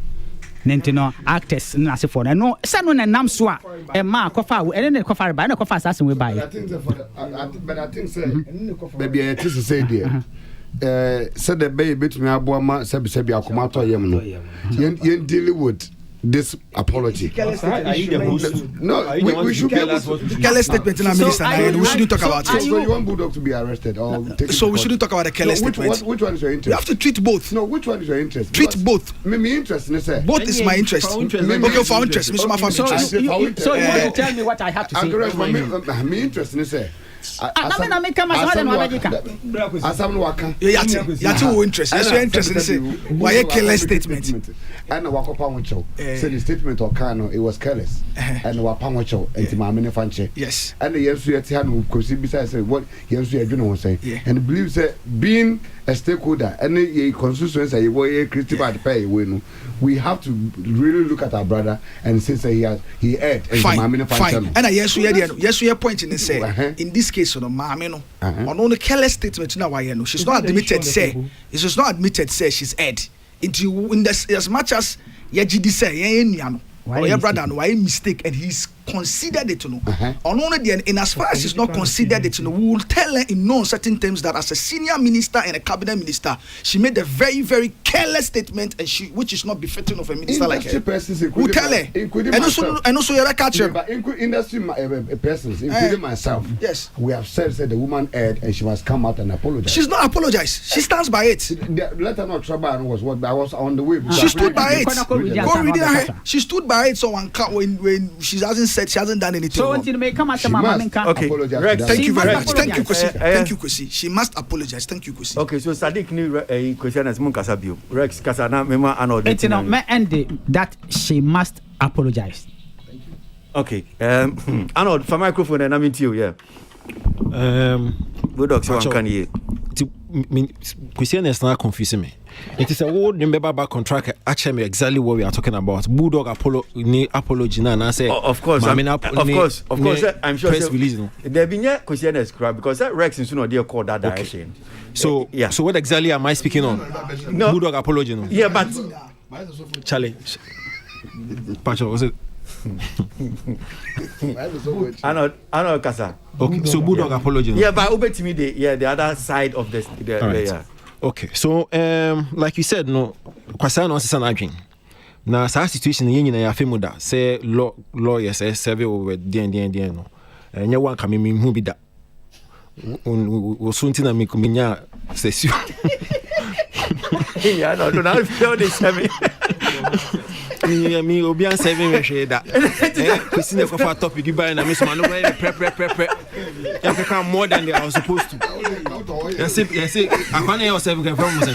Nentino actors na se for no say no na nam so a ma kofa e ne kofa ba na kofa assassin we buy. But I think say baby I tell say there said the baby between aboama sebi akoma to yem no yen deal with this apology. No, we should be able to. Careless statement in our minister. We shouldn't talk about it. So you want Bulldog to be arrested or so we shouldn't talk about the careless statement. Which one is your interest? You have to treat both. No, which one is your interest? Treat both. Me interest, both is my interest. Okay, for interest. So you want to tell me what I have to say? Me interest, say. Asam waka. Yati interest. Yes, your interest. Say why a careless statement? And wakopa wancho. Say the statement or kano it was careless. And wapanwacho and mamine fanche. Yes. And the yensu yati hanu kosi bisa say what yensu yadwuna was saying. And believes that being a stakeholder and a constituency you creative at pay we have to really look at our brother and say he erred. Fine. And yes we are pointing and say in this case on mamino on only careless statement now why no she's not admitted say she's not admitted say she's erred into in this as much as yajidi say or your brother no why mistake and he's considered it to know on only the in as far as he's not considered it to know we will tell her in no certain terms that as a senior minister and a cabinet minister she made a very very careless statement and she which is not befitting of a minister like her. We'll tell her and also you're a catcher but industry persons including myself yes we have said the woman erred and she must come out and apologize. She's not apologized, she stands by it. Let her not trouble was what I was on the way she stood by it. Go read her. She stood by it so when she hasn't said she hasn't done anything so until may come after mama okay Rex, thank you very much. Thank you Kwasi. Thank you Kwasi. She must apologize. Thank you Kwasi. Okay, so Sadiq ni question as mun kasa bio Rex kasa na mema anod it's no me end that she must apologize. Thank you. Okay anod for microphone and I'm into you yeah Bulldog so can you Question is not confusing me. It is a word remember back contract actually exactly what we are talking about. Bulldog apology now and I say of course I'm sure release there be no question is crap because that Rex is no dear call that direction. So yeah. So what exactly am I speaking on? No. Bulldog apology no. Yeah, but Charlie Pacho was it I know Kasa. Okay, so Bulldog apology. Yeah, but obetimi the other side of the right. yeah. Okay, so like you said no Kwasi no sesa na adwen. Na sa situation yen nyina ya femu da say lawyers serve over den no. Nya wan ka me hu bi da. O so ntina me kunya sesio. Yeah, no, don't feel this me. Me obi an serving we hwe da Kwasi ne kofa topic buy na me so no buy prep you can more than they are supposed to. Yes akwana you serving can from me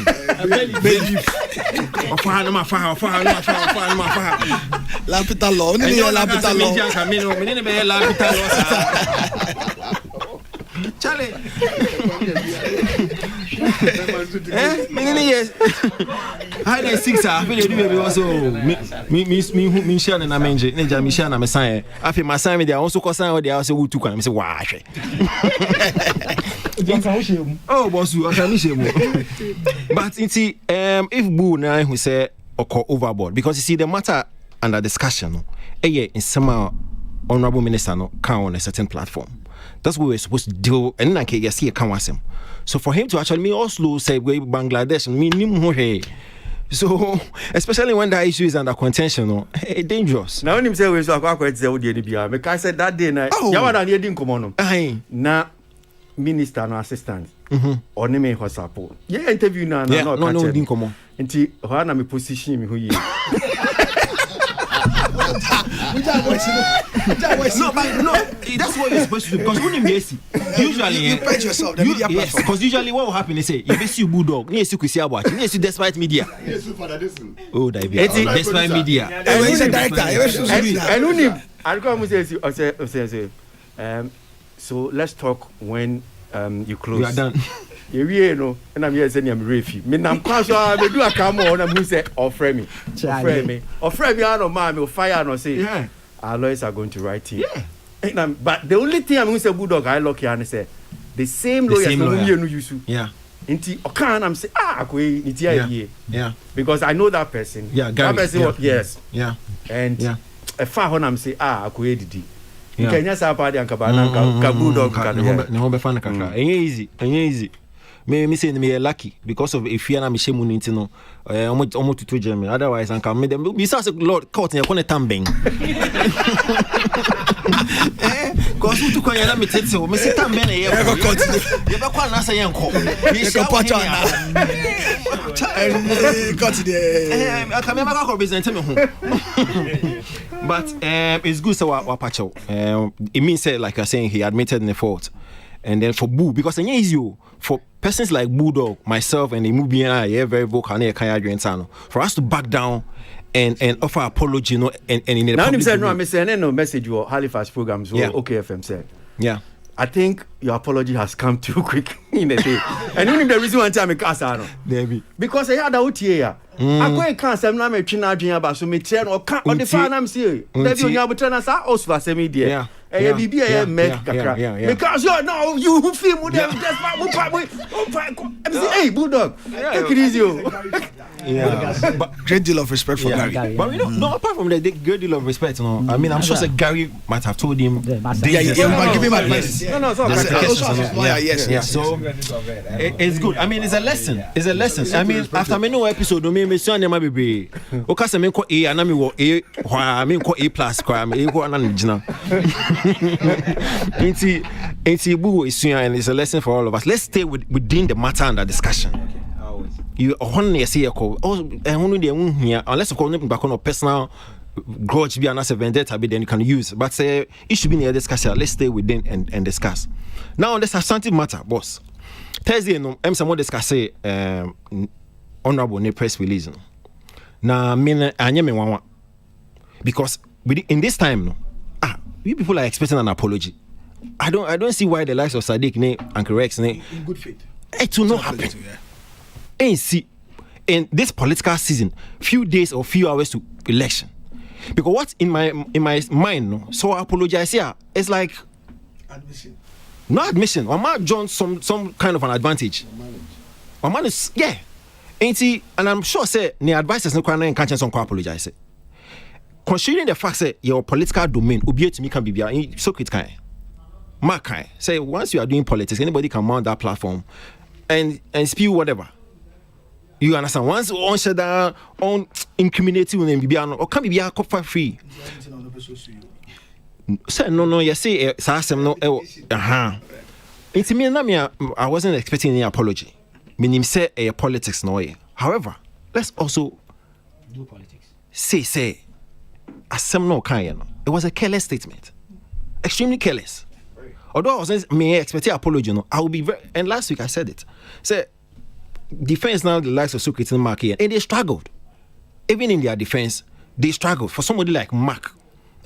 baby ofa no ma fa lapita law ni lapita law me no be lapita law Charlie. Many years. Hide and seek, sir. I feel you do also. Me share and I mention. Neja me share and I sign. I feel my sign. They also concerned with the house who took. I say, wash. Oh, boss, you are miss him. But see, if Boo now who say or overboard, because you see the matter under discussion, in some honorable minister no can on a certain platform. That's what we're supposed to do. And then I see a Kawasem. So for him to actually me Oslo say Bangladesh me so especially when that issue is under contention, no, dangerous. Now when him say we so akwa say wo dey bia, me can say that day na yawa na dey nkomo no. Na minister no assistant. Or me hosapo. Yeah interview na no din nkomo. Nti ho na me position me ho yi. No, that's what you're supposed to do. Because usually you pledge yourself. The media yes, because usually what will happen is say you see Bulldog, you see Kwasi Aboagye, you see despite media. Oh, despite media. So let's talk when you close. We are done. You know, and I'm here saying I'm refi. Me nam kwaso me do akamo na mu say offer me. Offer me no man me fire no say. Yeah. Our lawyers are going to write it. Yeah. But the only thing I'm going to say Bulldog I lucky and say the same lawyers no use. Yeah. Inti okan am say akwe niti aye. Yeah. Because I know that person. Yeah, that person was yes. Yeah. And a far on am say akwe didi. Kenya sa pa de anka ba na ka Bulldog ka ne ho be fa na kakra. Easy. Me say me lucky because of if you na me shemu nti no omo tutu jeme otherwise anka me dem be say Lord court na kon tambeng cause you to kon na me tete o me say tambeng na ye court ye be kwa na say yenko me say court na court dey aka me ba ko present me ho but it's good so wa pacho it means say like you're saying he admitted in the fault. And then for Boo, because it's easy for persons like Bulldog, myself, and the movie, very vocal, for us to back down and offer apology, and in the now, said no, I'm saying no message your Halifax programs. Yeah. Okay, FM said. Yeah. I think your apology has come too quick in a day. And only the reason one time I can't say because I had a OTA. I can't say I'm China about so me turn or can't on the fan I'm saying. Maybe you have turn us out also for me dear. Yeah. Because you know you film with them just hey Bulldog. Take it easy. Yeah. But great deal of respect for Gary. But you know, no, apart from the great deal of respect, no. I mean I'm sure that Gary might have told him give him advice. No, it's yes. So it's good. I mean it's a lesson. I mean after many episode me son dem be o ka se me ko A and me wo A hwa me ko A+ kwa me ko na ngina. It's Boo is and it's a lesson for all of us. Let's stay within the matter under discussion. You only see a call. Unless of course back on a personal grudge be an vendetta, then you can use. But say it should be near discussion. Let's stay within and discuss. Now on the substantive matter, boss. Thursday, no, I'm some more discuss honorable press release. Now, I because in this time, no. You people are expecting an apology. I don't see why the likes of Sadiq and Rex in good faith. It will not happen. And see, in this political season, few days or few hours to election. Because what in my mind, no, so I apologize here. It's like admission. No admission. One man John some kind of an advantage. One man is Ain't he? And I'm sure say the advisors no can chance on apologize. Considering the fact that your political domain obiate to me can be so it can. Mark can say once you are doing politics, anybody can mount that platform and spew whatever. You understand? Once on shut down on incriminating when be or can be a cop free. Say no, you say no It's me and I wasn't expecting any apology. Meaning say a politics no way. However, let's also do politics. Say asem no kan no. It was a careless statement. Extremely careless. Although I wasn't expecting apology, no, I will be very. And last week I said it. Say defense now the likes of Sukrit and Mark here, and they struggled. Even in their defense, they struggled. For somebody like Mark,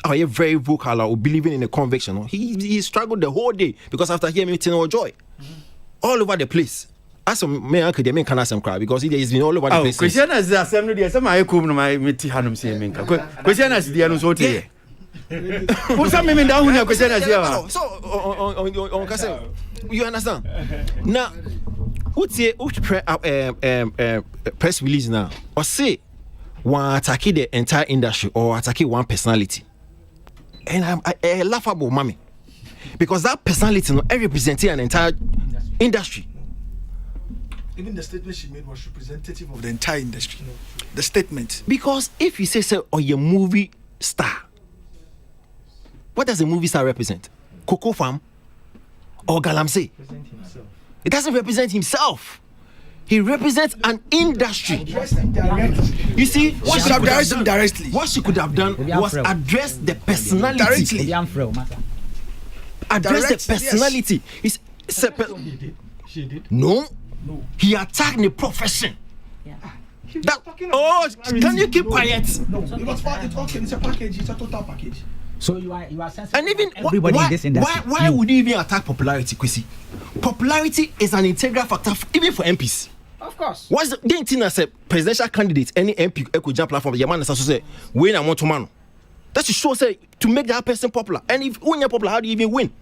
are you very vocal or believing in a conviction? No? He struggled the whole day because after hearing me, joy all over the place. As a man, I could make some cry because he's been all over the place. Christian as the assembly, some I come to my miti hanum say minka. Christian as the anusote. Put some men down here, Christian as here. So on Kase, you understand? Now, what's press release now? Or say one attack the entire industry or attack one personality. And I'm laughable, mommy. Because that personality representing an entire industry. Even the statement she made was representative of the entire industry. The statement. Because if you say, or your movie star, what does a movie star represent? Coco Farm or Galamsey? It doesn't represent himself. He represents an industry. You see, what she could have done was address the personality. Directly. Address the personality. Yes. She did. No. He attacked the profession. Yeah. Can you keep quiet? No, it's a package. It's a total package. So you are sensitive. And even everybody in this industry. Why would you even attack popularity, Kwasi? Popularity is an integral factor even for MPs. Of course. What's the thing as a presidential candidate? Any MP could jump platform. Your man is also say, "Win, I want to man." That should show say to make that person popular. And if when you're popular, how do you even win?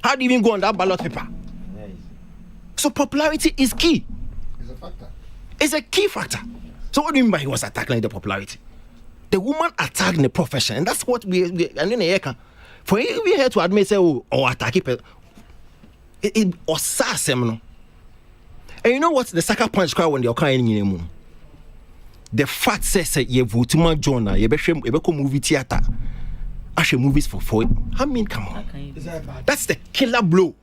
How do you even go on that ballot paper? So popularity is key. It's a factor. It's a key factor. So what do you mean by he was attacking the popularity? The woman attacked the profession, and that's what we and then for we here to admit say or attack it or seminal. And you know what the sucker punch cry when they're crying in the moon? The fact says you vote my journal, you be movie theater. Actually movies for it. I mean, come on. That's the killer blow.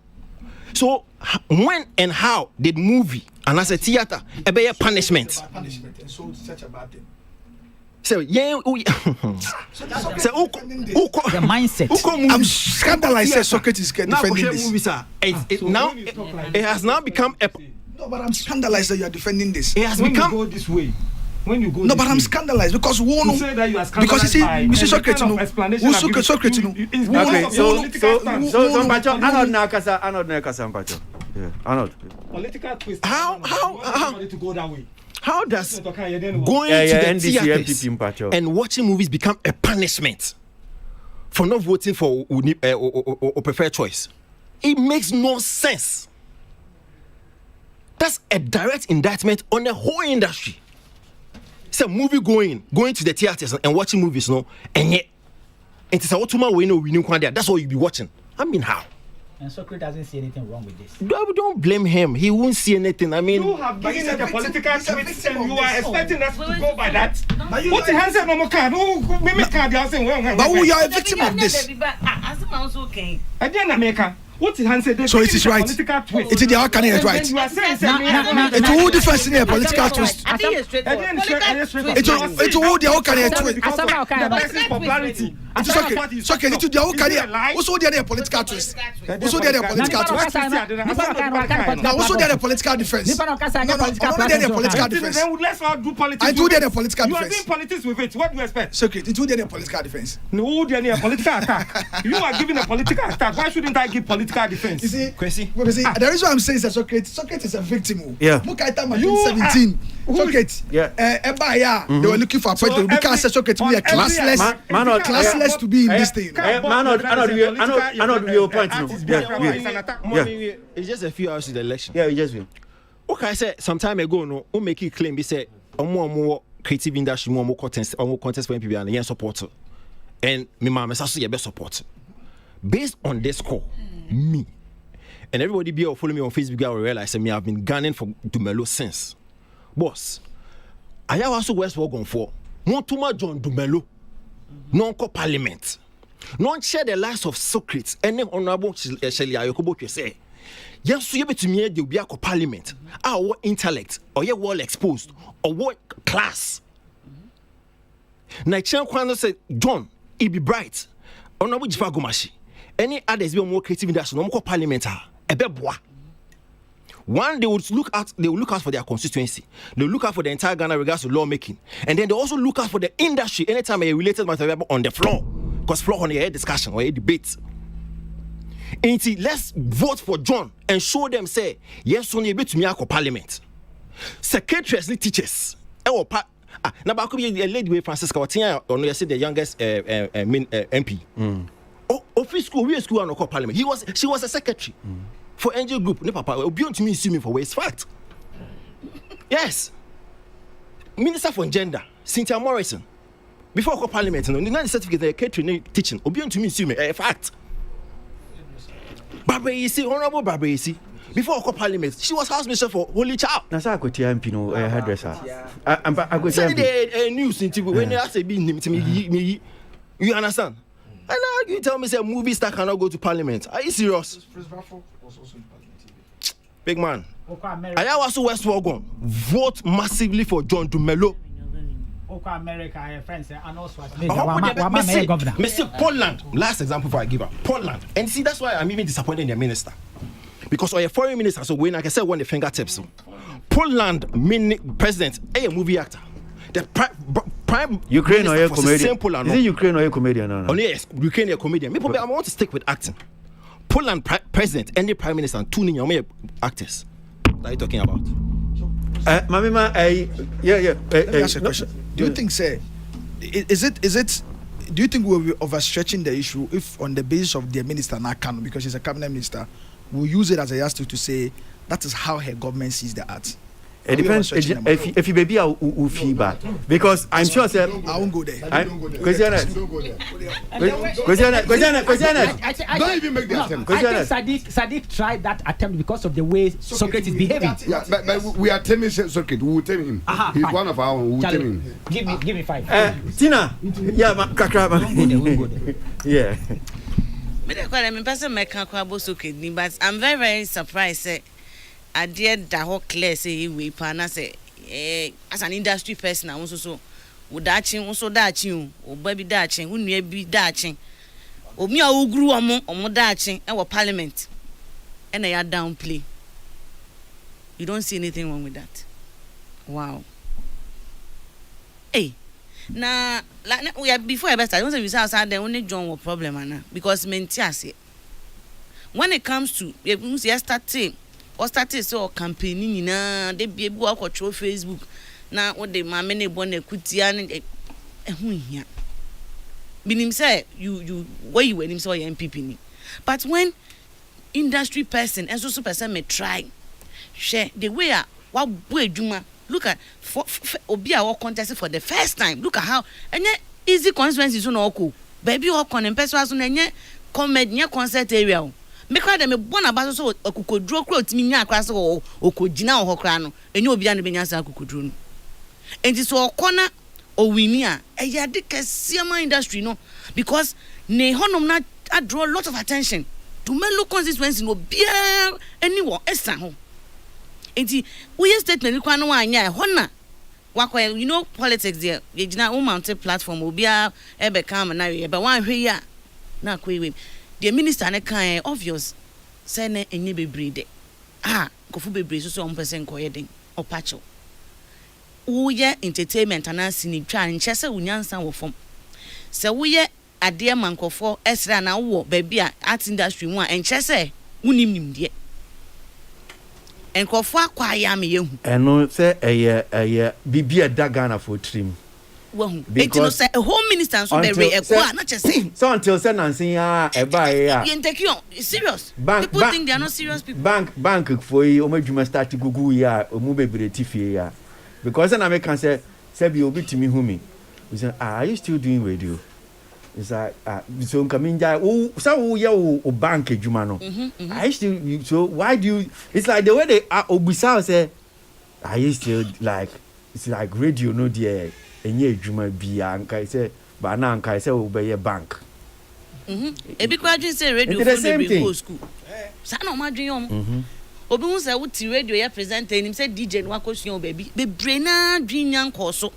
So when and how did movie and as a theater be a punishment? Punishment, and so it's such a bad thing. So yeah, the mindset. I'm scandalized that Socrates can defending this. Movies are it has now become a. No, but I'm scandalized that you are defending this. It has When become. you go this way. When you go No, but I'm scandalized because one. You say that you are Because you see, scandalized Mr. Socrates, by no. the kind of explanation Who's I've given Socrates, no. you- it's Okay, because of political stance. so Mpacho, Arnold Nakasa, Mpacho. Yeah, Arnold. Political twist. How- To go that way. Going to the NDC, theaters MPP, Mpacho. and watching movies become a punishment for not voting for or preferred choice? It makes no sense. That's a direct indictment on the whole industry. It's a movie going to the theaters and watching movies, no, and yet it's a automatic way no winning quantity. That's all you be watching. I mean, how? And Socrates doesn't see anything wrong with this. Don't blame him. He won't see anything. I mean, You have given it a political twist and you are this. expecting us to go by that. But you What the hell said no more card? Oh, me card. You are saying But we are a victim of this. Okay. I didn't America. What the hell said? So it is right. Political twist. It is the can it right. You are saying It's all difference in a political twist. I think it's straightforward. It's all the can it twist. The best popularity. It's okay. It's the can also the political twist. Also the political twist. Now also the political defense. No, the political defense. Then let's all do politics. I do the political You are doing defense. politics with it. What do you expect? Socrates, it do the political defense. No, there is a political attack. You are giving a political attack. Why shouldn't I give political defense? You see, Kwasi. the reason I'm saying is that Socrates is a victim. Yeah. Look at time 2017. Socrates. Yeah. They were looking for a point. Because Socrates be a classless, classless to be in this thing. Arnold, your point. It's just a few hours to the election. Yeah, just will. Okay, I said some time ago, no, who make it claim, he said, more creative industry, more contest for MPB and yes support. And me mama says you best support. Based on this call, me and everybody be follow me on Facebook, I will realize that me have been gunning for Dumelo since. Boss, I have also West Work on for want too much John Dumelo, non-co parliament, non share the lives of Socrates, and then honorable Shelley Ayokobo say. Yes, so you bet to me, you'll be a parliament. Our intellect, or your well exposed, or what class. Nigerian Kwano said, John, it be bright. Honorable Jifa Gomashi. Any others be more creative industry, no more parliament. One, they will look out for their constituency. They will look out for the entire Ghana regards to lawmaking. And then they also look out for the industry anytime a related matter on the floor. because floor on a discussion or a debate. Let's vote for John and show them say yes only a bit to me parliament. Secretaries and teachers. Now I could be a lady with Francisca Watia or no, the youngest MP. Office school, we school and parliament. She was a secretary for NGO group. No papa, beyond to me sue me for waste fact. Yes. Minister for Gender, Cynthia Morrison. Before I parliament, no, the certificate they catering teaching. Beyond to me sue me fact. Barbaisi, Honorable Barbaisi. Before I parliament, she was house minister for Holy Child. That's how I could MP no hairdresser. I could say news in TV when I say being me. You understand? And now you tell me say a movie star cannot go to parliament. Are you serious? Big man. I also West Wagon vote massively for John Dumelo. America, friends, and also Mr. Poland. Last example for I give her. Poland. And see, that's why I'm even disappointed in their minister. Because our foreign minister, so when I can say one the fingertips. Poland president, a movie actor. The prime Ukraine or a comedian. Poland, is it Ukraine or a comedian? No. Oh yes, Ukraine a comedian. Me probably I want to stick with acting. Poland president, any prime minister, and 2 new actors. What are you talking about? Mamima, Let me ask a question. Do you think, say, is it? Do you think we'll be overstretching the issue if, on the basis of the minister now can, because she's a cabinet minister, we'll use it as a yardstick to say that is how her government sees the arts? It depends if you baby will feedback because I'm sure sir I won't go there. Question. Don't even make the attempt. I think Sadiq tried that attempt because of the way Socrates is behaving. Yeah, but we are taming Socrates. We will tame him. He's one of our own. We will tame him. Give me 5. Tina. Yeah, we'll go there. Yeah. But I'm very, very surprised. I did the whole clear say we partner say as an industry person I also so udachin also dachin o baby dachin unu bi dachin omi a ogru omo dachin e wo parliament and they are downplay. You don't see anything wrong with that. Wow. Hey, now we are before I start. I don't say we say outside the only John will problem ana because mentiase. When it comes to or started so campaigning na they be able to control Facebook na what the mama ne born kutia ne ehun hia binim say you where you when him say MPP ni but when industry person and so person may try share the way what boy adwuma look at for obi a contest for the first time look at how enye easy consequences so na oko baby o kon person so na enye comedy concert area because them born about so okukodro kro otimi nya akra so okogina ho kra no enye obi an benya sa okukodro no enti so okona owini a eya de kesiama industry no because ne honom na draw a lot of attention to melo constituency no bia anyone esa ho enti we statement kwa no anya hona wakwa you know politics there ye gina o mount platform obi a ebe kam na ye be wan hwe ya na kwewe the minister ne kan obvious say na enye bebre de kofu bebre so on person ko yeden opacho wo ye entertainment ana sini twa nche se unyansa wo fom se wo ye ade mankofo esra na wo ba bia art industry mu a enche se unim de enkofo akwa ya me yehu eno se eye bibia dagana for trim because a home minister so be ekwa na chese so until say nansin ya eba ya you take you serious people think they are not serious people bank for yi o madwuma start gugu ya o mu bebre tifie ya because na me can say be obi timi hu me we say are you still doing radio it's like so kaminja so ya o bank adwuma no I still so why do you it's like the way they obisa say are you still like it's like radio no there enye adwuma bia anka say ba na anka say obeye bank ebi kwa dwen say radio for the go school sa na o ma dwen yom obi hu say wuti radio ya presenter him say DJ no akosuan baby be brena dwen nyanko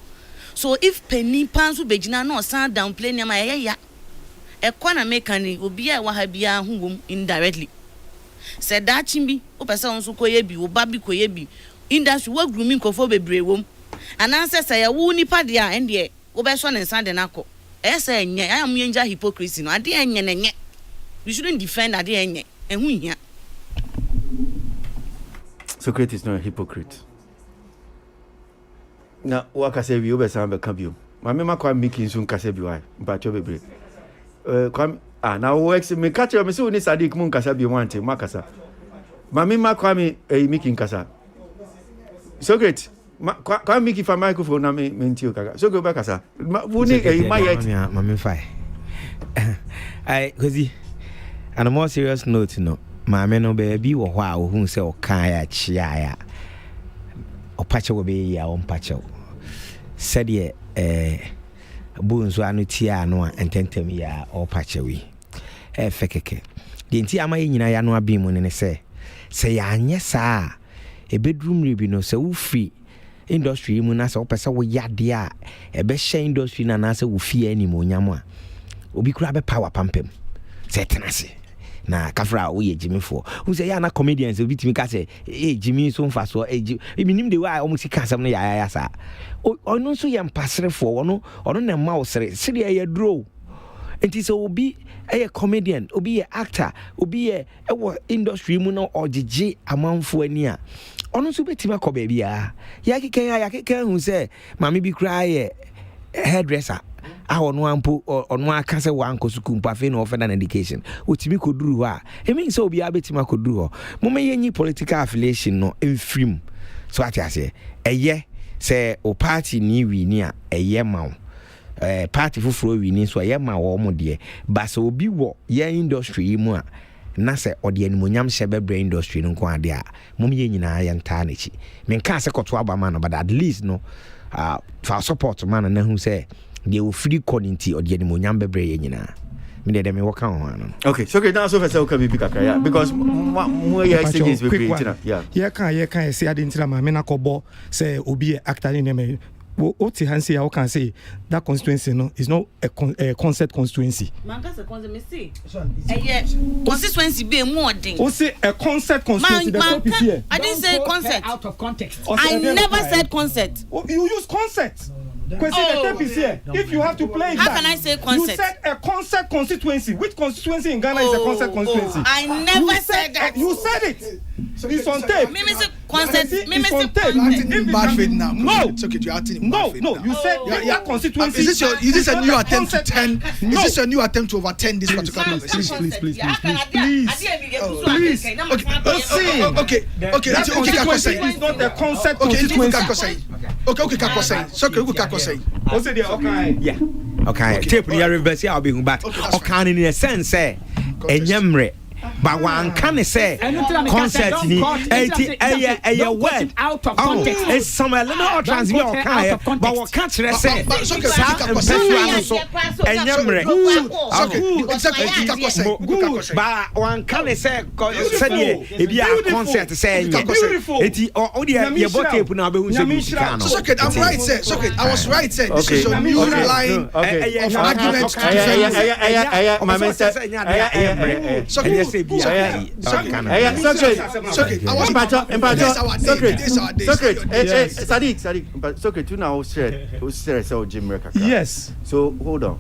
so if penny pansu begina no sound down play na ma ya ekwa na mekani obi a wa ha bia hu wom indirectly say that chimbi o pese on so koye bi o ba bi koye bi industry wo grooming kofo bebre wom and answer say ya wu nipa dia ende wo be so ne nsan de nako say I am yenja hypocrisy no ade enye you shouldn't defend ade enye ehu hia. Socrates is not a hypocrite. Na waka say we obesan be ka biom. Ma me makwa making so nkasa bi why. Mpacho bebre. Kwam na works me catch me so ni Sadiq mun kasa bi wante makasa. Ma me makwa me making kasa. Socrates kwa miki fa microphone na me ntio kaka. So go back kasa. Woni ma yet. Ma me fine. I Kwasi on a more serious note no. Ma me no baby wo hwa wo hu se o kan ya chia ya. Opache wo be ya on pache. Said ye bunzo anu tia no ententem ya opache wi. Fekeke. De nti ama nyina ya no abimu ne se ya anye saa e bedroom rebi no se wo free industry mu na se opese wo yade a e be share industry na na se wo fie animu nyam a obi kura be power pampem se tenase na kafra wo ye Jimmy for who say ya na comedians obi timi ka say Jimmy so mfa so minim de wa omo sika asem no ya sa ono so ye mpasere for ono na ma wo sere ya duro enti so obi comedian obi ye actor obi ye industry mu no ogege amanfo ani a ono so betima ko baabi a ya keken hu say mami bi kra ye hairdresser ono ampo ono aka se wanko suku mpafe no offer an education otimi koduru ho a e mean say obi abetima koduru ho mo me yenyi political affiliation no enfrim so ati ase eye se o party ni wi ni a eye ma party fufuro wi ni so eye ma wo mo de ba se obi wo ye industry mu a na se ode animonyam hye be industry no nko ade a mo me yenyina ya nta na chi me nka se koto abama no but at least no for support man na hu say they will free quality or the animonyam bebre yenyina me de me work on. Okay, so okay, now so for say okay be kakra because mo ya exchanges we create na yeah can say adentira ma me na kobo say obi actor ni me oti hansi ya can say that constituency no is not a concept constituency. Man ka say constituency constituency be more than. O say a concept constituency the top here. I didn't say concept out of context. I never said concept. You use concept. Question the tape is here. If you have to play it how back, can I say concept? You said a concept constituency. Which constituency in Ghana is a concept constituency? I never said that. You said it. It's on tape. Me say concept. It's on tape. In bad faith now. No. It's okay. You're acting in bad faith. No. You said that constituency. Is this a new attempt to turn? Is this a new attempt to overturn this particular conversation? Please. Okay. That constituency is not a concept constituency. Okay, Kwasi. So Kwasi. Okay. Yeah. Okay. Tape the reverse I'll be back. Okay, in a sense say enyemre but one can say concept ni a word out of context. It's some little transmit okay but what can't say enyemre but one can say e be a concept say eti o dey your tape na be hu say so I'm right sir. I was right sir. This is your new line of argument to defend. My man said Okay, Socrates, you now said Jim Reka. Yes. So hold on.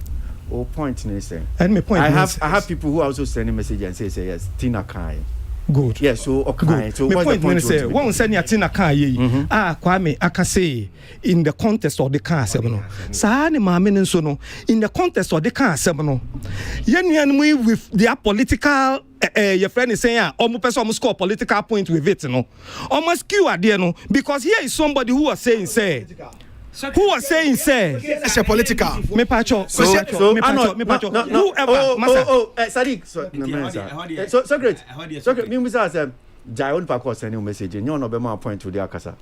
Oh, point is and my point. I have people who also send a message and say yes, Tina Kai. Good. Yes, so okay. So what's the point? Say one send ya Tina Kai Kwame aka say in the context of the car no. Sa ne maame ne so no in the context of the car no. Yenuanmu with their political your friend is saying almost person score political point with it no. Almost skew there no because here is somebody who was saying say it's a political. Me pacho. Sadiq. So great. Me misa say Jaion Pako send you message. You no be my point to the akasa.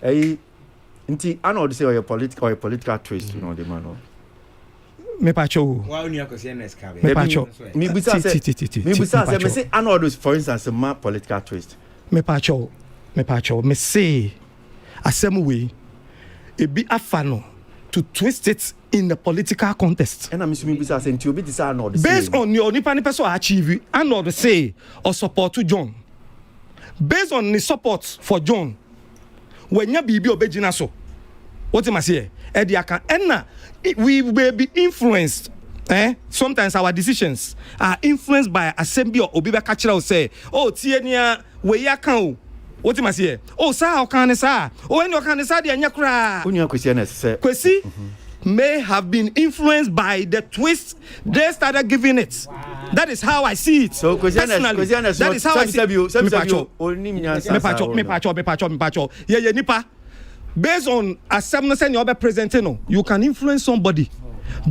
Nti I know say or political twist you know the man. Me pacho. Me pacho. Me bisa say me say I know those for instance a political twist. Me pacho. Me say asem we e be afano to twist it in the political context. And I'm assuming bisa say nti obi decide no the based on your nipa person achieve and not the say or support to John. Based on the support for John when ya bibi obegina so what am I say Ediaka. And we will be influenced. Sometimes our decisions are influenced by assembly or Obiba Kachira say, oh, Tiania, we yakao. What must say? Oh, sir, how can I say? Oh, when you can say, the Anyakra. Kwasi may have been influenced by the twist they started giving it. Wow. That is how I see it. So, personally, that is how I see it. Me nipa. Based on assembly and your presentation, you can influence somebody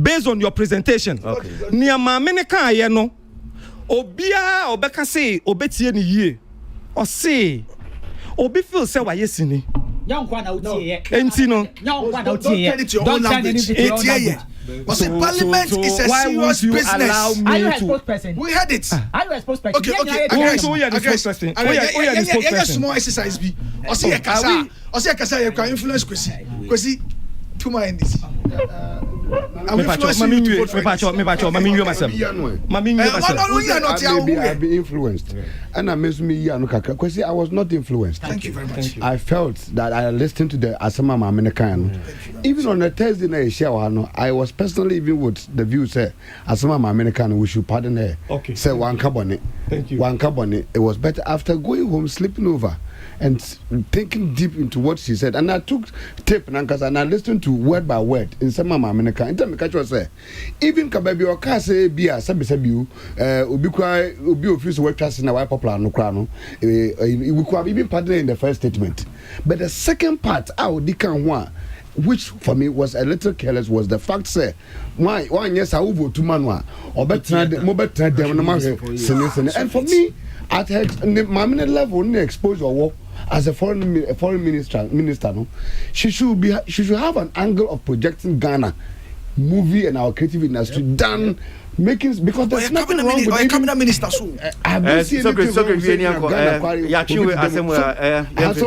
based on your presentation. Niya mene ka ye no. Obia obeka say obetie ni yie. O say obi feel say wa yesini. Enti no. Don't turn it to your own language. But parliament is a serious business. Are you a spokesperson? We had it. Are you a spokesperson? Okay. Oh, yeah. Small exercise be. I see a kasa. You can influence Kwasi. To my end this. I've been influenced. And I miss me because I was not influenced. Thank you very much. I felt that I listened to the Asama Mamenekan. Even on a Thursday night, I was personally even with the view say Asama Mamenekan, we should pardon her. Okay. Say one carbonate. Thank you. One carbonate. It was better after going home, sleeping over, and thinking deep into what she said. And I took tape and I listened to word by word in some Mamenekan. In time I say, even Kababi or Kase Bia Sabisabu, Ubi office work trust in a white popular no crano, we could have even pardoned in the first statement. But the second part, which for me was a little careless, was the fact say why yes I will vote to manwa or better and for me at my level only exposure war as a foreign minister no she should have an angle of projecting Ghana movie and our creative industry done making because there's nothing wrong with it. Cabinet minister so I see so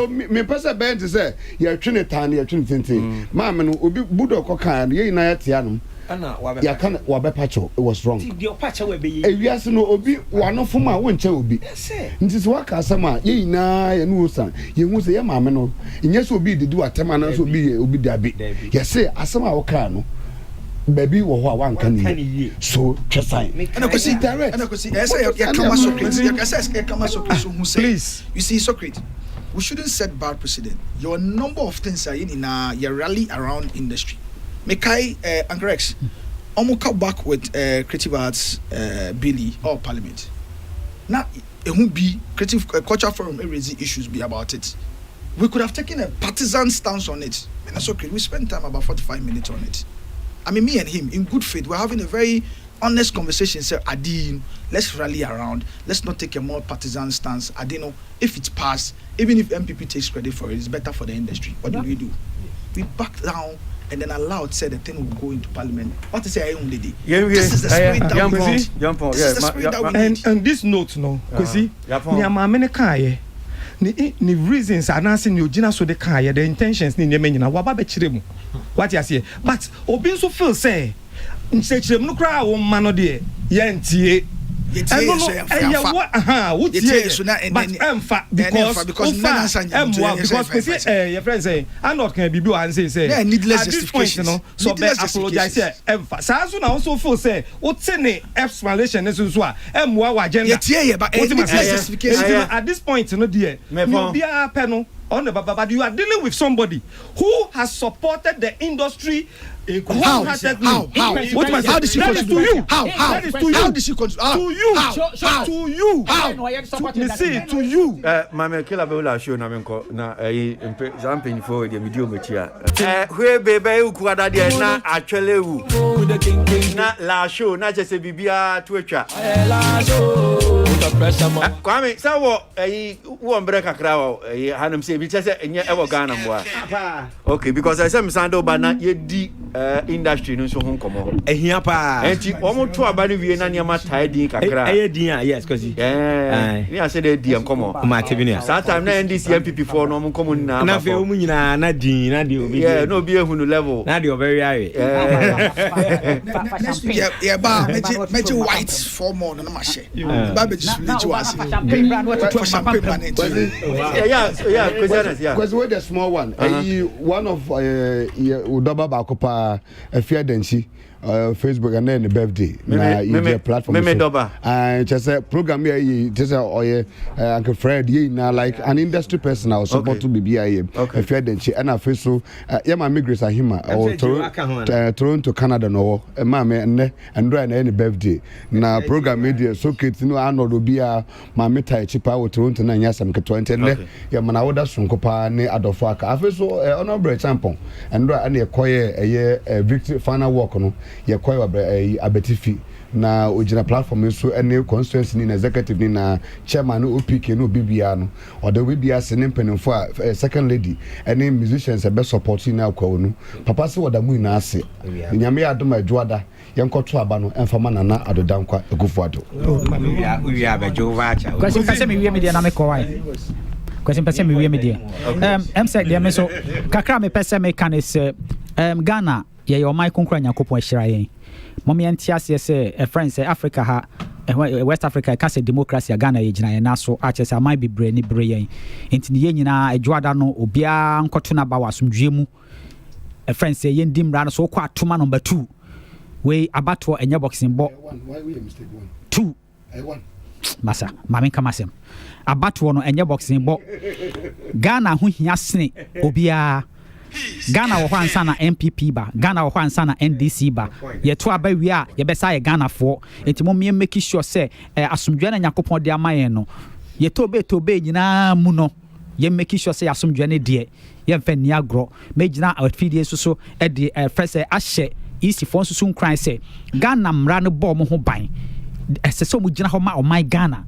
me person ben to say you train tan you train thing ma me no obi budo kokan ye na yatia no ya kan wa be pacho it was wrong the pacho we be e wiase no obi wano foma wo nche obi nti so waka asama ye na ye no san ye hu se ye ma me no nye so obi didi atema na so obi dabi ye say asama wo kan no baby wo ho wan kan ni so chesan and I see direct and I see say you come Socrates you say come Socrates who say please you see Socrates we shouldn't set bad precedent your number of things are in your rally around industry mekai Angrex come back with creative arts Billy or parliament now it won't be creative culture forum raising issues be about it we could have taken a partisan stance on it and that's okay we spent time about 45 minutes on it. I mean, me and him, in good faith, we're having a very honest conversation. Say, Adin, let's rally around. Let's not take a more partisan stance. Adino, if it's passed, even if MPP takes credit for it, it's better for the industry. What do? We backed down and then allowed, said the thing will go into parliament. What is say, lady? This is the spirit that we need. This is the spirit that we need. And this note, no, Kwasi, ni reasons announcing you Gina so the car the intentions ni nyeme nyina waba be kire mu what you say but obi nso feel say nsekire mu kra wo ma no de ye ntie because your friend say I'm not can be and say needless justification no so be apologize so na also feel say what say explanation is so emwa wa agenda at this point no dear no be a panel on the but you are dealing with somebody who has supported the industry. How did she contribute? How did she contribute? To you. To you. Mama kila bela show na menko na jumping for the video metia. We bebe ukuada de na atwele wu. Na la show na je se bibia to atwa. La show. Kwame sawo wo mbre kakra wo hanum se bi che se enye e wo Ghana mboa. Okay because I say me sando ba na ye di industry no so ho komo ehia pa enti omo to aba no wie na niam atae din kakra din yes Kwasi ni ase dey din komo ma tebini that time na NDC MPP for no mo komo na fe omu nyina na din na de obi no obi ehunu level na de very high yeah ba meji white for more na ma share ba be just let you ask for champagne brand yeah because we the small one one of udaba bakopa afia danchi Facebook and then the birthday na your platform and just a program here just Uncle Fred na like an industry person I support to be afia danchi and I so yeah my migrants are him or Toronto Canada no ma me and na any birthday na program media so kids no anodo bia ma meta chipa o Toronto na nya sam ke 20 ne ya mana woda sonkopa ne adofo aka afeso honorable champion and na ekoye victory final work no ye koye abetifi na ogina platform so ene constituency ni na executive ni na chairman OPK no bibia no o da bibia se ne mpanimfo a second lady ene musicians be support na akwa no papa se woda mu na ase nyame adom adwoada yenkoto aba no emfama na adodankwa egufo ado we abejo vacha Kwasi pese me wie media na me ko wai Kwasi pese me wie media say dem so kakra me pese me kan is Ghana ye your my konkra nyakopon ahira yen mommy entiase say a friend say Africa ha West Africa ka say democracy Ghana ye gina yen na so ache say am be bre ni bre yen enti ye nyina adwoada no obia nkoto na ba wasomdwe mu a friend say yen dimra no so kwa atoma number 2 we abato enye boxing bo 2 masa mame kamasem abato no enye boxing bo Ghana ho hia sene obia Ghana wo hwansa na MPP ba Ghana wo hwansa na NDC ba ye to aba wi a ye besa ye Ghana fo enti mo me make sure say asomdwe na nyakopon de amayen no ye to be nyina mu no ye make sure say asomdwe ne de ye mfa ni agro me gina afidie so de first ahye isi fon so nkran say Ghana mra ne bo mo ho ban so mo gina ho ma o my Ghana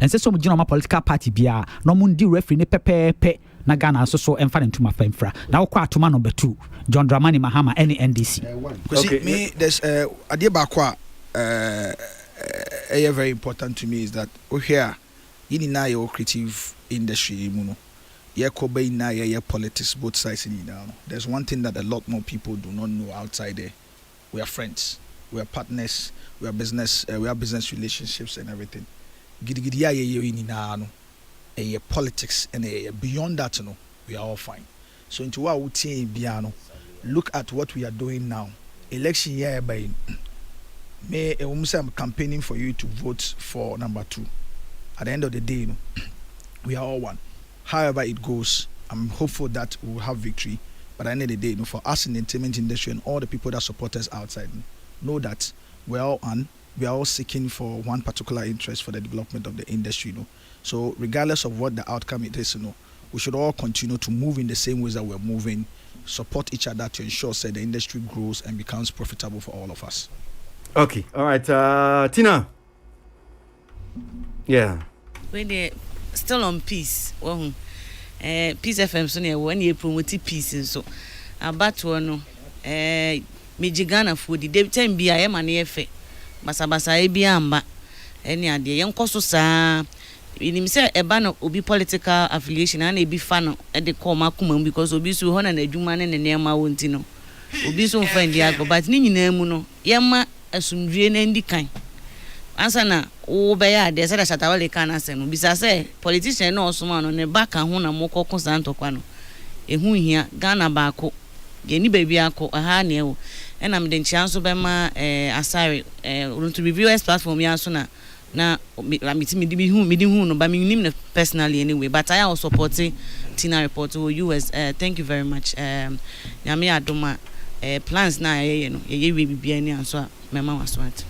so mo gina ma political party bia no mo ndi referee ne pepepe na Ghana so emfa ntuma famfra na wokwa atoma number 2 John Dramani Mahama any NDC because me there's adie bakwa very important to me is that we here in na your creative industry mu no ye ko be na ye politics both sides in now there's one thing that a lot more people do not know outside there we are friends we are partners we are business we have business relationships and everything gidigidi ya ye in na no politics and beyond that no we are all fine so into what we team biano look at what we are doing now election year by me I'm campaigning for you to vote for number 2 at the end of the day no, we are all one however it goes I'm hopeful that we will have victory but at the end of the day no, for us in the entertainment industry and all the people that support us outside know that we are all seeking for one particular interest for the development of the industry no. So regardless of what the outcome it is, we should all continue to move in the same ways that we're moving, support each other to ensure that the industry grows and becomes profitable for all of us. Okay, all right, Tina. Yeah. When they still on peace, Peace FM so near when you promote peace so about one Mijigana food the time be I am an efe basabasa ebiamba any idea young koso sa in say eba no obi political affiliation and e bi fa no e de call makuma because obi so ho na adwuma ne nema wonti no obi so fa ndia go but ni nyina mu no yema asumdue na ndi kan ansa na wo be ya de say da shatawale kan ase no bisa say politician no osoma no ne baka ho na mokoko santokwa no ehu hia Ghana baako ye ni baabi akọ aha na ewo ena me de nchianso be ma asare to reviewers platform ya so na me hu no but me nim na personally anyway but I also supporting Tina report to US thank you very much nyame adoma plans na ye no ye we bibia ni anso mema waswat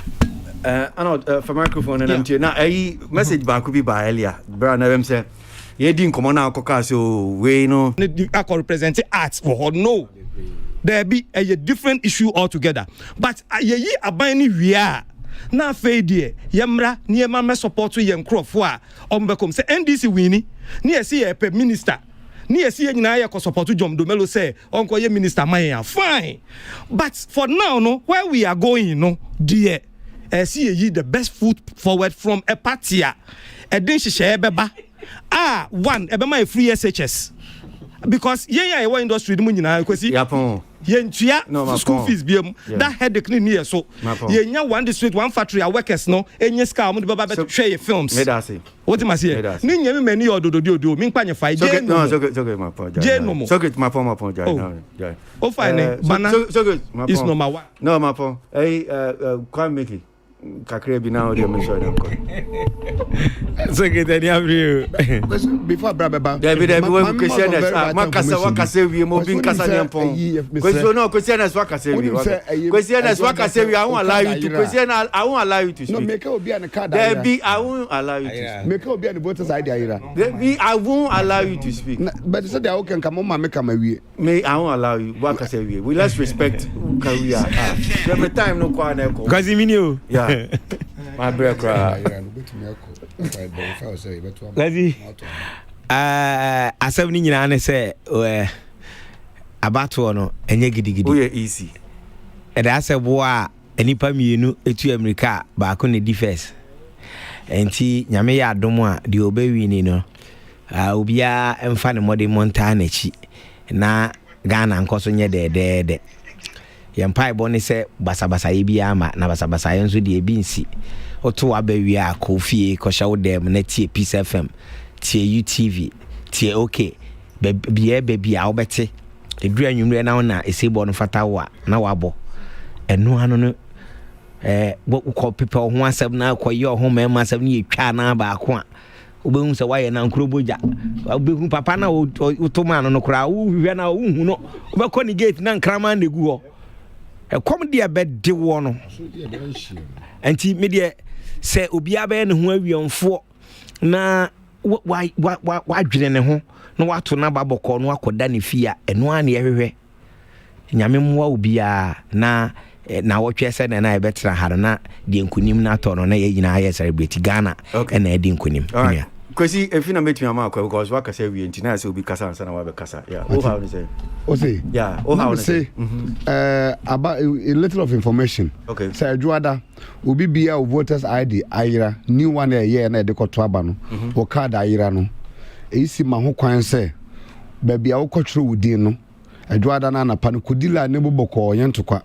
for microphone and empty na message ba ko bi ba earlier bra na them say ye din komo na akoka so we no I can represent arts for no there be a different issue altogether but ye aban ni wia na faidie yemra niema me support yem crofo a ombekom say NDC wini ni esi ye pe minister ni esi nyina ye ko support John Domelo say onko ye minister man fine, but for now no where we are going no dear see ye the best foot forward from a party a den hye beba one ebema free SHS because ye industry mu nyina Kwasi yapon yentua school fees biem that headache ni near so yenya one district one factory workers no enye ska mo de baba bet hwe films me da say what am I say ni nyame mani odododo mi nkwanye fa je no so good my point so good my point yeah oh fine bana so good my point is number 1 no my point quite make it kakre bi na o de me so dem ko so get any abriu before brabeba David we question us wakase wie mo bin kasa ne mpon question no question us wakase wie question us wakase wie I won't allow you to question I won't allow you to speak no make obi an card there be I won't allow you to speak make obi an voters ID ayira there be I won't allow you to speak but so they can come ma make am wie me I won't allow you wakase wie we let's respect career every time no kwa na ko Kwasi minio yeah my brother cry Kwasi asem ni nyina ne se abato no enye gidigidi o ye easy da asebo a enipa mienu etu America ba ko ne defense enti nyame ya adom a de obewi ni no obia emfa ne mode monta na chi na Ghana nkoso nye de yempai boni se basabasa ye bia ama na basabasa ye nso de ebinsi oto abawi a kofie ko shawo dem na tie Peace FM tie UTV tie okay bia obete edu anwumre na na esebo no fata wa na wabo enu anu no ko pepe ho asem na koye ho mema asem ni etwa na ba ko a obehu se waye na nkroboja obehu papa na otoma no kra wo hwe na wo hu no obekọ ni gate na nkrama na egu ho kom dia bede wo no anti me de se obia be ne ho awiomfo na wa dwene ne ho na wato na babokọ no akoda ne fia eno a na yehwehwe nyame mwa obia na wotwe se na ebetra har na de nkunim na to no na ye nyina aye celebrate Ghana na de nkunim yeah Kwasi efina metumi amako because waka say we ntina say obi kasa ansa na wa be kasa yeah oh how say o say yeah oh how say about a little of information okay say Juada obi bia voters ID ayira new one year na de koto aba no o card ayira no isi ma ho kwan say ba bia wo kotro wudin no Juada na pa no kodila ne boboko yentokwa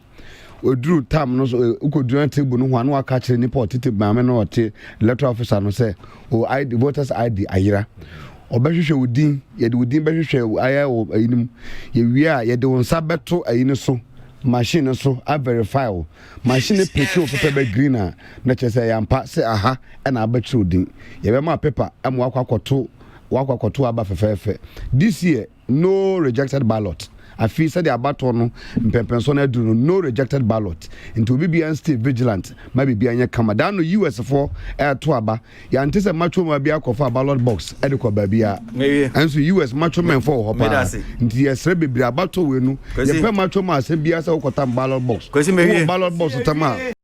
oduru tam no so ukoduru table no ho anu aka kire ni potite maame no ote electoral officer no say o ID voters ID ayira obehwehwe udin ye de udin behwehwe aya o ayinim ye wi a ye de wonsa beto ayini so machine so a verify o machine pick o paper green na chese yampa say aha na abachi udin ye be ma paper am wakwakoto aba fefefe this year no rejected ballot I feel said the abato no mpempenso na duru no rejected ballot into BBN stay vigilant maybe be anya kama down no US for to aba ya antese macho ma bia kofa ballot box e de ko ba bia and so US macho men for hopa nti yesre bebira abato we nu ye pe macho ma asem bia se ko tam ballot box ballot box tama